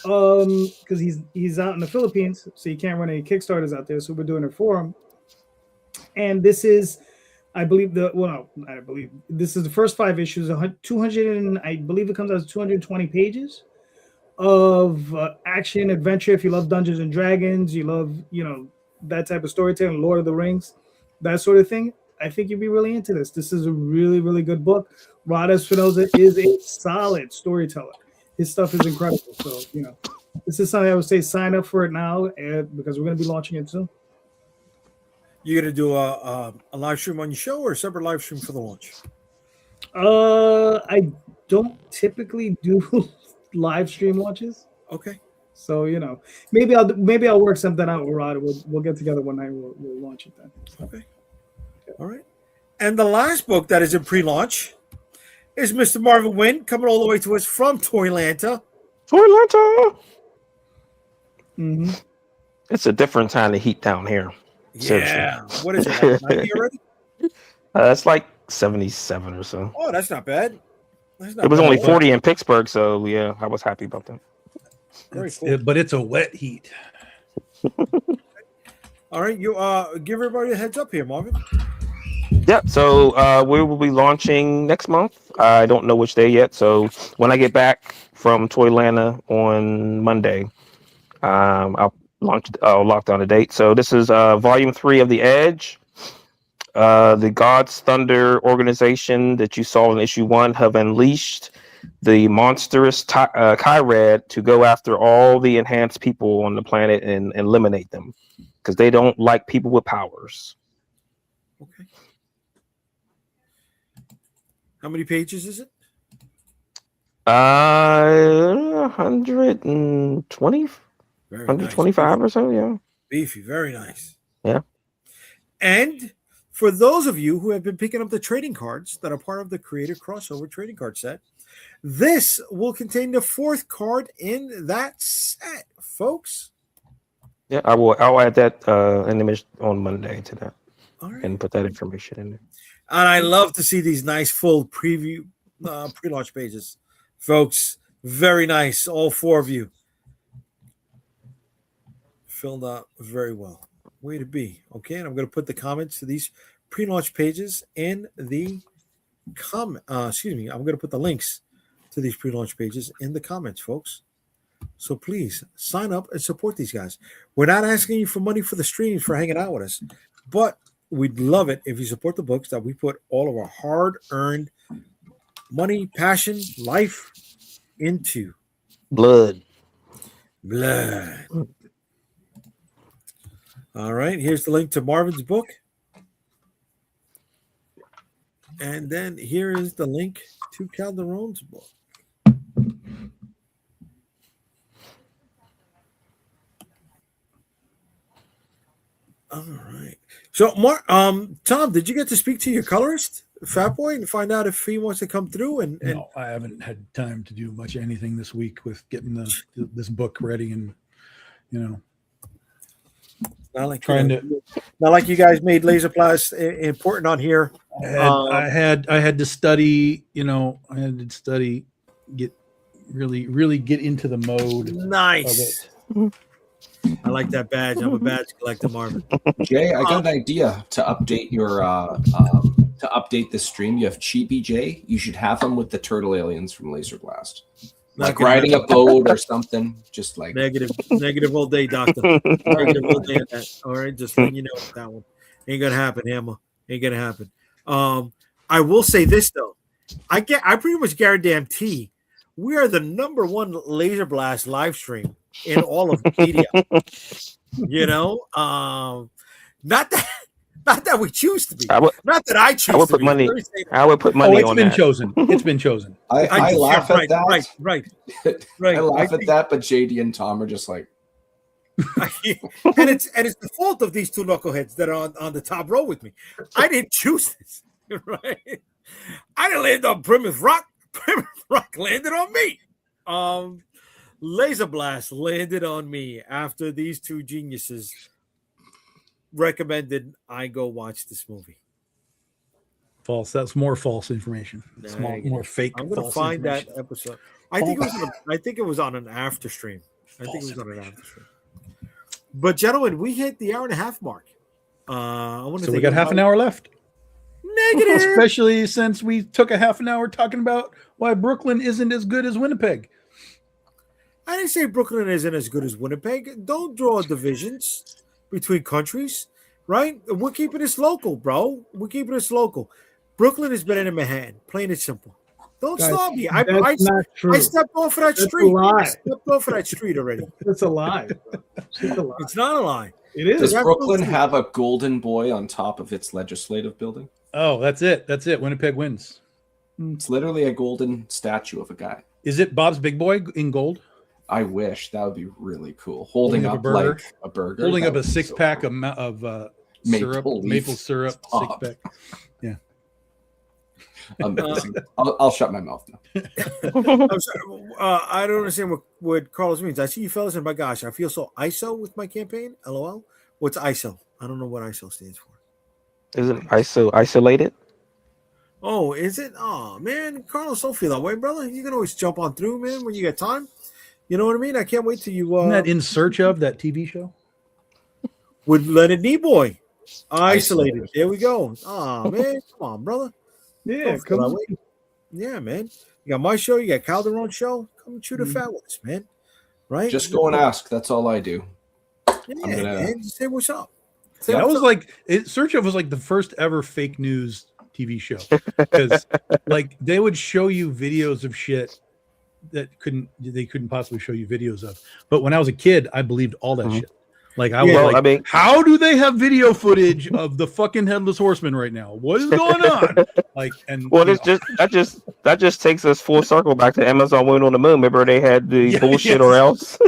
because he's out in the Philippines, so he can't run any Kickstarters out there. So we're doing it for him. And this is, I believe this is the first 5 issues, 200, and I believe it comes out as 220 pages of action adventure. If you love Dungeons and Dragons, you love that type of storytelling, Lord of the Rings, that sort of thing, I think you'd be really into this. This is a really, really good book. Rod Espinosa is a solid storyteller. His stuff is incredible. So, this is something I would say sign up for it now because we're going to be launching it soon. You're going to do a live stream on your show or a separate live stream for the launch? I don't typically do live stream launches. Okay. So maybe I'll work something out with Rod. We'll get together one night. We'll launch it then. Okay. All right. And the last book that is in pre-launch is Mr. Marvin Wynn coming all the way to us from Toylanta. Mm-hmm. It's a different kind of heat down here. Yeah. What is it? 90 already? It's like 77 or so. Oh, that's not bad. It was only 40 in Pittsburgh, so yeah, I was happy about that. Very cool. But it's a wet heat. All right, you give everybody a heads up here, Marvin. Yeah, so we will be launching next month. I don't know which day yet. So when I get back from Toylanta on Monday, I'll lock down the date. So this is volume 3 of The Edge. The God's Thunder organization that you saw in issue 1 have unleashed the monstrous Kyrad to go after all the enhanced people on the planet and eliminate them because they don't like people with powers. Okay. How many pages is it? 120, 125 or so, yeah. Beefy, very nice. Yeah. And for those of you who have been picking up the trading cards that are part of the Creator Crossover trading card set, this will contain the 4th card in that set, folks. Yeah, I'll add that an image on Monday to that. All right. And put that information in there. And I love to see these nice full preview pre-launch pages, folks. Very nice, all 4 of you. Filled out very well. Way to be. Okay, and I'm going to put the comments to these pre-launch pages in the I'm going to put the links to these pre-launch pages in the comments, folks. So please sign up and support these guys. We're not asking you for money for the streams for hanging out with us, but we'd love it if you support the books that we put all of our hard-earned money, passion, life into. Blood. All right, here's the link to Marvin's book. And then here is the link to Calderon's book. All right. So, Tom, did you get to speak to your colorist, Fat Boy, and find out if he wants to come through? And no, I haven't had time to do much anything this week with getting this book ready, and not like you guys made Laser Blast important on here. I had to study. I had to study, really get into the mode. Nice. I like that badge. I'm a badge collector, Marvin. Jay, I got an idea to update your to update the stream. You have Cheapy Jay. You should have him with the turtle aliens from Laser Blast. Like riding a boat or something, just like negative all day, doctor. Negative all day. All right, just letting you know that one ain't gonna happen, Hammer. Ain't gonna happen. I will say this though, I pretty much guarantee we are the #1 Laser Blast live stream in all of media. You know, not that we choose to be. Not that I choose. I would put money. I would put money on that. It's been chosen. It's been chosen. I laugh at that. Right. I laugh at that, but JD and Tom are just like, and it's the fault of these two knuckleheads that are on the top row with me. I didn't choose this, right? I didn't land on Plymouth Rock. Plymouth Rock landed on me. Laser Blast landed on me after these two geniuses recommended I go watch this movie. False. That's more false information. It's more fake. I'm going to find that episode. I think it was on an after stream. But gentlemen, we hit the 1.5 hour mark. So we got half an hour left. Negative. Especially since we took a half an hour talking about why Brooklyn isn't as good as Winnipeg. I didn't say Brooklyn isn't as good as Winnipeg. Don't draw divisions between countries, right? We're keeping this local, bro. We're keeping this local. Brooklyn is better than Manhattan. Plain and simple. Don't stop me. I stepped off of that street. I stepped off of that street already. That's a lie. It's not a lie. It is. Does Brooklyn have a golden boy on top of its legislative building? Oh, that's it. That's it. Winnipeg wins. It's literally a golden statue of a guy. Is it Bob's Big Boy in gold? I wish. That would be really cool. Holding up like a burger. Holding up a 6-pack of maple syrup. Pop. 6-pack. Yeah. Amazing. I'll shut my mouth now. I'm sorry. I don't understand what Carlos means. I see you fellas, and my gosh, I feel so ISO with my campaign. LOL. What's ISO? I don't know what ISO stands for. Is it ISO isolated? Oh, is it? Oh man, Carlos, don't feel that way, brother. You can always jump on through, man, when you get time. You know what I mean? I can't wait till you. Isn't that In Search Of, that TV show? With Leonard Nimoy. Isolated. There we go. Oh man, come on, brother. Yeah, come on. Yeah, man. You got my show. You got Calderon's show. Come chew the fat with us, man. Right? Just go and ask. That's all I do. Yeah, man. Just say what's up. Search Of was like the first ever fake news TV show because like they would show you videos of shit that they couldn't possibly show you videos of. But when I was a kid, I believed all that shit. Like I was like, how do they have video footage of the fucking Headless Horseman right now? What is going on? Like, and that just takes us full circle back to Amazon Went on the Moon. Remember they had the bullshit or else,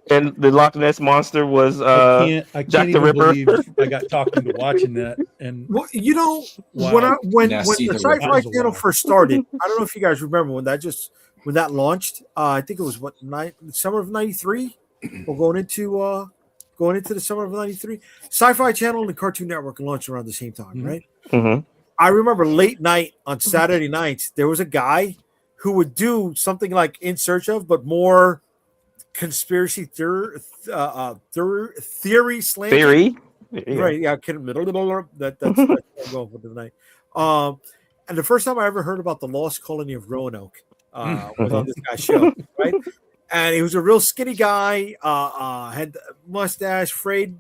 and the Loch Ness monster was I can't Jack the even Ripper. believe I got talked into watching that. And well, you know, when the Sci-Fi Channel first started, I don't know if you guys remember when that launched. I think it was summer of '93. We're going into the summer of '93. Sci-Fi Channel and the Cartoon Network launched around the same time, right? Mm-hmm. I remember late night on Saturday nights, there was a guy who would do something like In Search Of, but more conspiracy theory slant. Theory? Right, yeah, that's going for tonight. And the first time I ever heard about the lost colony of Roanoke was on this guy's show, right? And he was a real skinny guy, had mustache, frayed,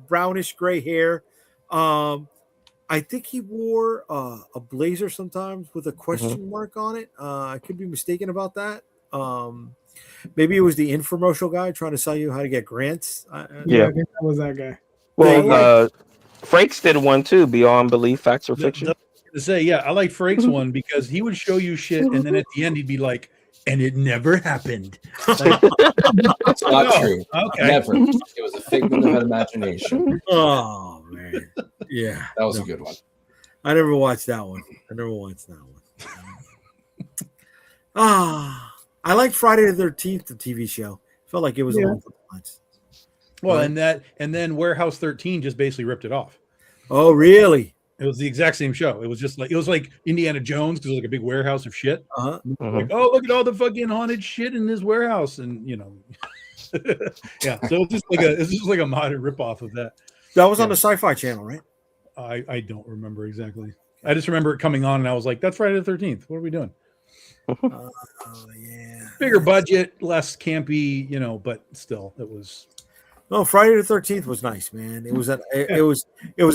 brownish gray hair. I think he wore a blazer sometimes with a question mark on it. I could be mistaken about that. Maybe it was the infomercial guy trying to sell you how to get grants. I think that was that guy. Well, Frakes did one too, Beyond Belief, Facts or Fiction. To say, I like Frakes one because he would show you shit, and then at the end he'd be like, and it never happened. Like, it's not true. Okay. Never. It was a figment of imagination. Oh man, yeah, that was a good one. I never watched that one. I like Friday the 13th, the TV show. Felt like it was along the lines. Well, and then Warehouse 13 just basically ripped it off. Oh, really? It was the exact same show. It was like Indiana Jones because it was like a big warehouse of shit. Uh-huh. Like, oh, look at all the fucking haunted shit in this warehouse, and yeah. So it's just like a modern ripoff of that. That was on the Sci-Fi Channel, right? I don't remember exactly. I just remember it coming on, and I was like, "That's Friday the 13th. What are we doing?" Yeah. Bigger budget, less campy, but still, it was. No, Friday the 13th was nice, man. It was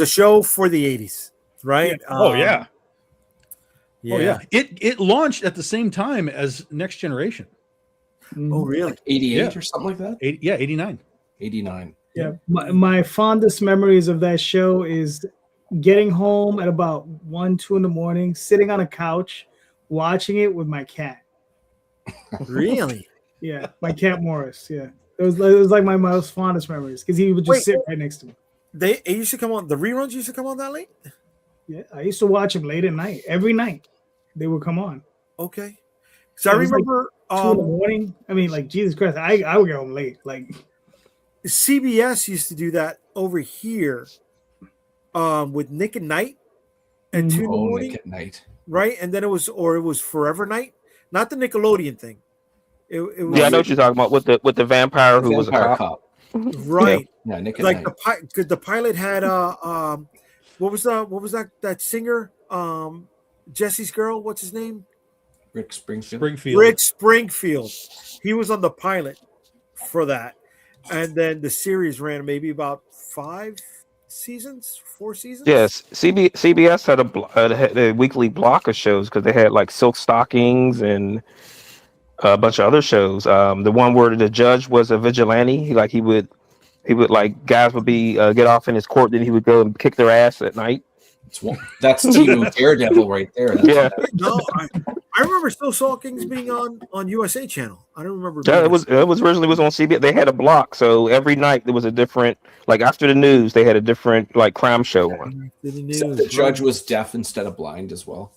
a show for the 80s, right? Yeah. Oh yeah. It launched at the same time as Next Generation. Oh really? Like 88 or something like that? 89. 89. Yeah. My fondest memories of that show is getting home at about 1, 2 in the morning, sitting on a couch, watching it with my cat. Really? Yeah, my cat Morris. Yeah, it was like my most fondest memories because he would just sit right next to me. It used to come on. The reruns used to come on that late. Yeah, I used to watch him late at night. Every night they would come on. Okay. So I remember like 2 in the morning. I mean, like Jesus Christ, I would get home late. Like CBS used to do that over here, with Nick at Night at 2 in the morning. Nick at Night. Right, and then it was Forever Night, not the Nickelodeon thing. It was, I know what you're talking about with the vampire who was a cop. Right? Yeah, Nick at like Night. The pilot had what was that singer, Jesse's girl? What's his name? Rick Springfield. Rick Springfield. He was on the pilot for that, and then the series ran maybe about 4 seasons. Yes, CBS had a weekly block of shows because they had like Silk Stockings and a bunch of other shows. The one where the judge was a vigilante, he would like guys would be get off in his court, then he would go and kick their ass at night. That's Team Daredevil right there. No, I remember Silk Stockings being on USA Channel. I don't remember. Yeah, it was originally on CBS. They had a block, so every night there was a different. Like after the news, they had a different like crime show on. The judge was deaf instead of blind as well.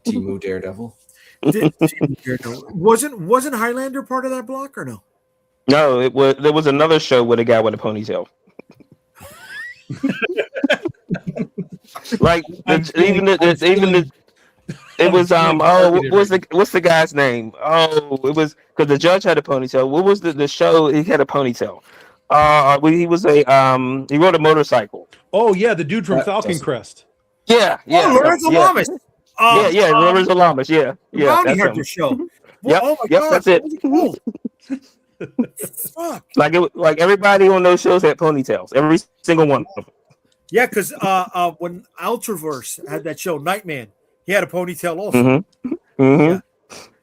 Team Daredevil. Wasn't Highlander part of that block or no? No, there was another show with a guy with a ponytail. Like it was what's the guy's name? Oh, it was because the judge had a ponytail. What was the show? He had a ponytail. He was he rode a motorcycle. Oh yeah, the dude from Falcon Crest. Yeah. Lorenzo Lamas. Lorenzo Lamas. Yeah. Bounty Hunter show. Yep. Oh my God, that's it. Fuck. Like everybody on those shows had ponytails. Every single one of them. Yeah, because when Ultraverse had that show, Nightman, he had a ponytail also.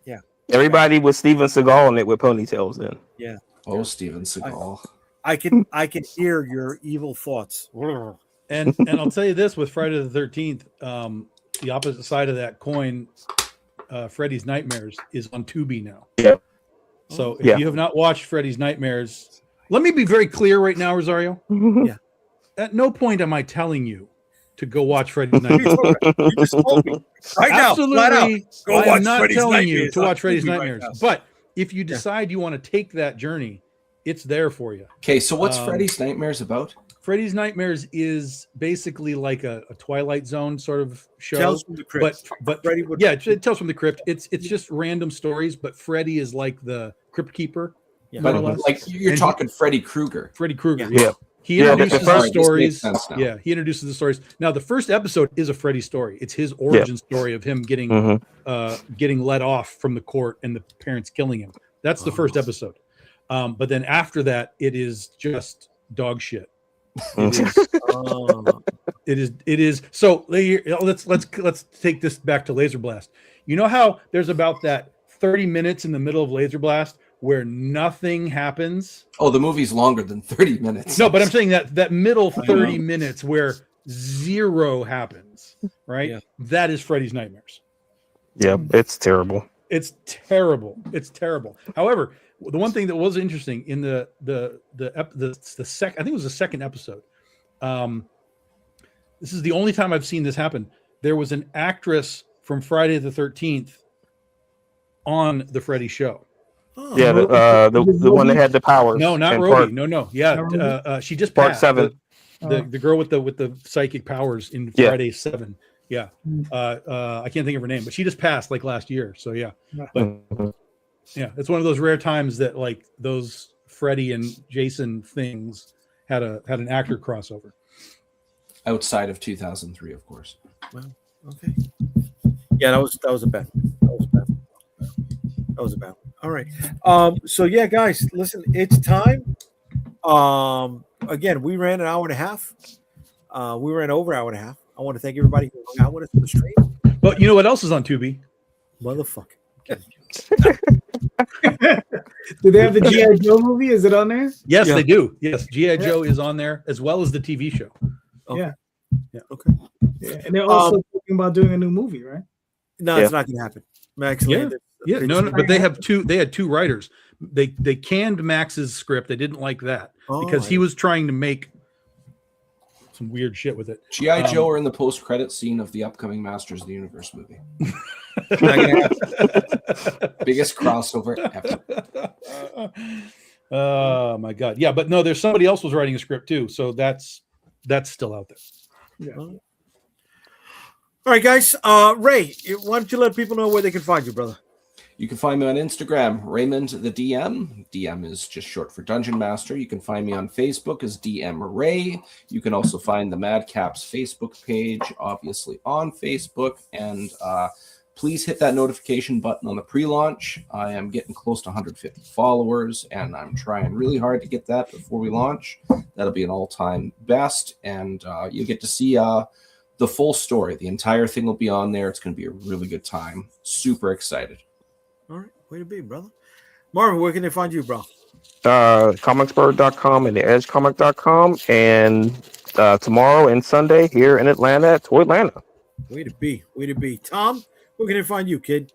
Yeah. Everybody was Steven Seagal in it with ponytails then. Yeah. Oh, Steven Seagal. I can hear your evil thoughts. And I'll tell you this: with Friday the 13th, the opposite side of that coin, Freddy's Nightmares is on Tubi now. Yeah. So if you have not watched Freddy's Nightmares, let me be very clear right now, Rosario. Yeah. At no point am I telling you to go watch Freddy's Nightmares. You just told me right Absolutely, now, flat out. Go I watch am not Freddy's telling Nightmares you to watch Freddy's Nightmares. Right, but if you decide you want to take that journey, it's there for you. Okay, so what's Freddy's Nightmares about? Freddy's Nightmares is basically like a Twilight Zone sort of show. Tales from the Crypt. But it tells from the crypt. It's just random stories, but Freddy is like the crypt keeper. Yeah. But like you're talking Freddy Krueger. Freddy Krueger. Yeah. He introduces the stories. Yeah, he introduces the stories. Now, the first episode is a Freddy story. It's his origin story of him getting let off from the court and the parents killing him. That's the first episode. But then after that, it is just dog shit. It is. So let's take this back to Laser Blast. You know how there's about that 30 minutes in the middle of Laser Blast where nothing happens? Oh, the movie's longer than 30 minutes. No, but I'm saying that middle 30 minutes where zero happens, right? Yeah. That is Freddy's Nightmares. Yeah, it's terrible. It's terrible. However, the one thing that was interesting in the second, I think it was the second episode. This is the only time I've seen this happen. There was an actress from Friday the 13th on the Freddy show. Oh, yeah, the one that had the powers. No, not Roby. No. Yeah, she just part passed. 7. The girl with the psychic powers in Friday 7. Yeah. I can't think of her name, but she just passed like last year. So yeah. But yeah, it's one of those rare times that like those Freddy and Jason things had an actor crossover. Outside of 2003, of course. Well, okay. Yeah, that was a bet. That was a bet. All right. So yeah, guys, listen, it's time. Again, we ran an hour and a half. We ran over an hour and a half. I want to thank everybody who hung out with us on the stream. But you know what else is on Tubi? Motherfucker. Do they have the G.I. Joe movie? Is it on there? Yes, they do. Yes, G.I. Joe is on there as well as the TV show. Okay. Yeah. Okay. Yeah, and they're also talking about doing a new movie, right? No, it's not going to happen. Max. Yeah. No, but they had two writers. They canned Max's script. They didn't like that because he was trying to make some weird shit with it. G.I. Joe are in the post-credit scene of the upcoming Masters of the Universe movie. Biggest crossover ever. Oh my god. Yeah, but no, there's somebody else was writing a script too, so that's still out there. Yeah. All right, guys. Ray, why don't you let people know where they can find you, brother? You can find me on Instagram, Raymond the DM. DM is just short for Dungeon Master. You can find me on Facebook as DM Ray. You can also find the Madcaps Facebook page, obviously on Facebook. And please hit that notification button on the pre-launch. I am getting close to 150 followers, and I'm trying really hard to get that before we launch. That'll be an all-time best, and you get to see the full story. The entire thing will be on there. It's going to be a really good time. Super excited. All right, way to be, brother. Marvin, where can they find you, bro? Comicsbird.com and theedgecomic.com, and tomorrow and Sunday here in Atlanta at Toylanta. Way to be, way to be. Tom, where can they find you, kid?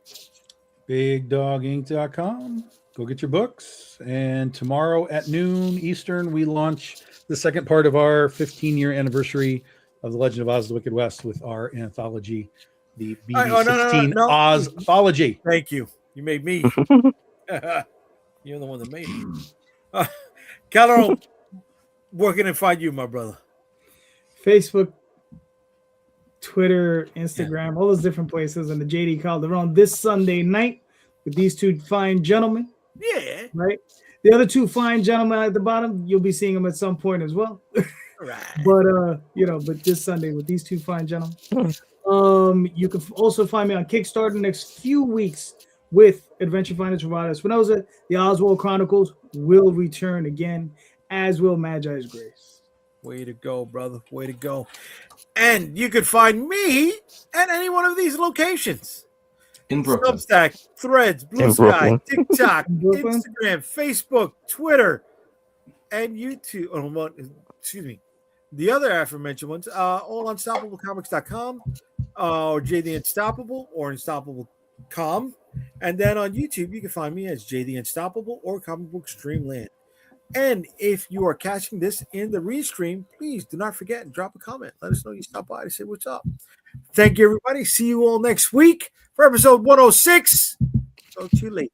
BigDogInc.com. Go get your books. And tomorrow at noon Eastern, we launch the second part of our 15-year anniversary of The Legend of Oz: The Wicked West with our anthology, the BB16 Ozthology. Thank you. You made me. You're the one that made it. Calero, where can I find you, my brother? Facebook, Twitter, Instagram, all those different places, and the JayDee Calderon this Sunday night with these two fine gentlemen. Yeah. Right? The other two fine gentlemen at the bottom, you'll be seeing them at some point as well. Right. But this Sunday with these two fine gentlemen. You can also find me on Kickstarter next few weeks with Adventure Finance Providers. Spinoza, the Oswald Chronicles will return again, as will Magi's Grace. Way to go, brother. Way to go. And you can find me at any one of these locations. In Brooklyn. Substack, Threads, Blue Sky, TikTok, Instagram, Facebook, Twitter, and YouTube. Excuse me. The other aforementioned ones, all on UnstoppableComics.com, or JayDee Unstoppable, or Unstoppable.com. And then on YouTube, you can find me as JayDee Unstoppable or Comic Book Streamland. And if you are catching this in the restream, please do not forget and drop a comment. Let us know you stopped by to say what's up. Thank you, everybody. See you all next week for episode 106. Talk to you later.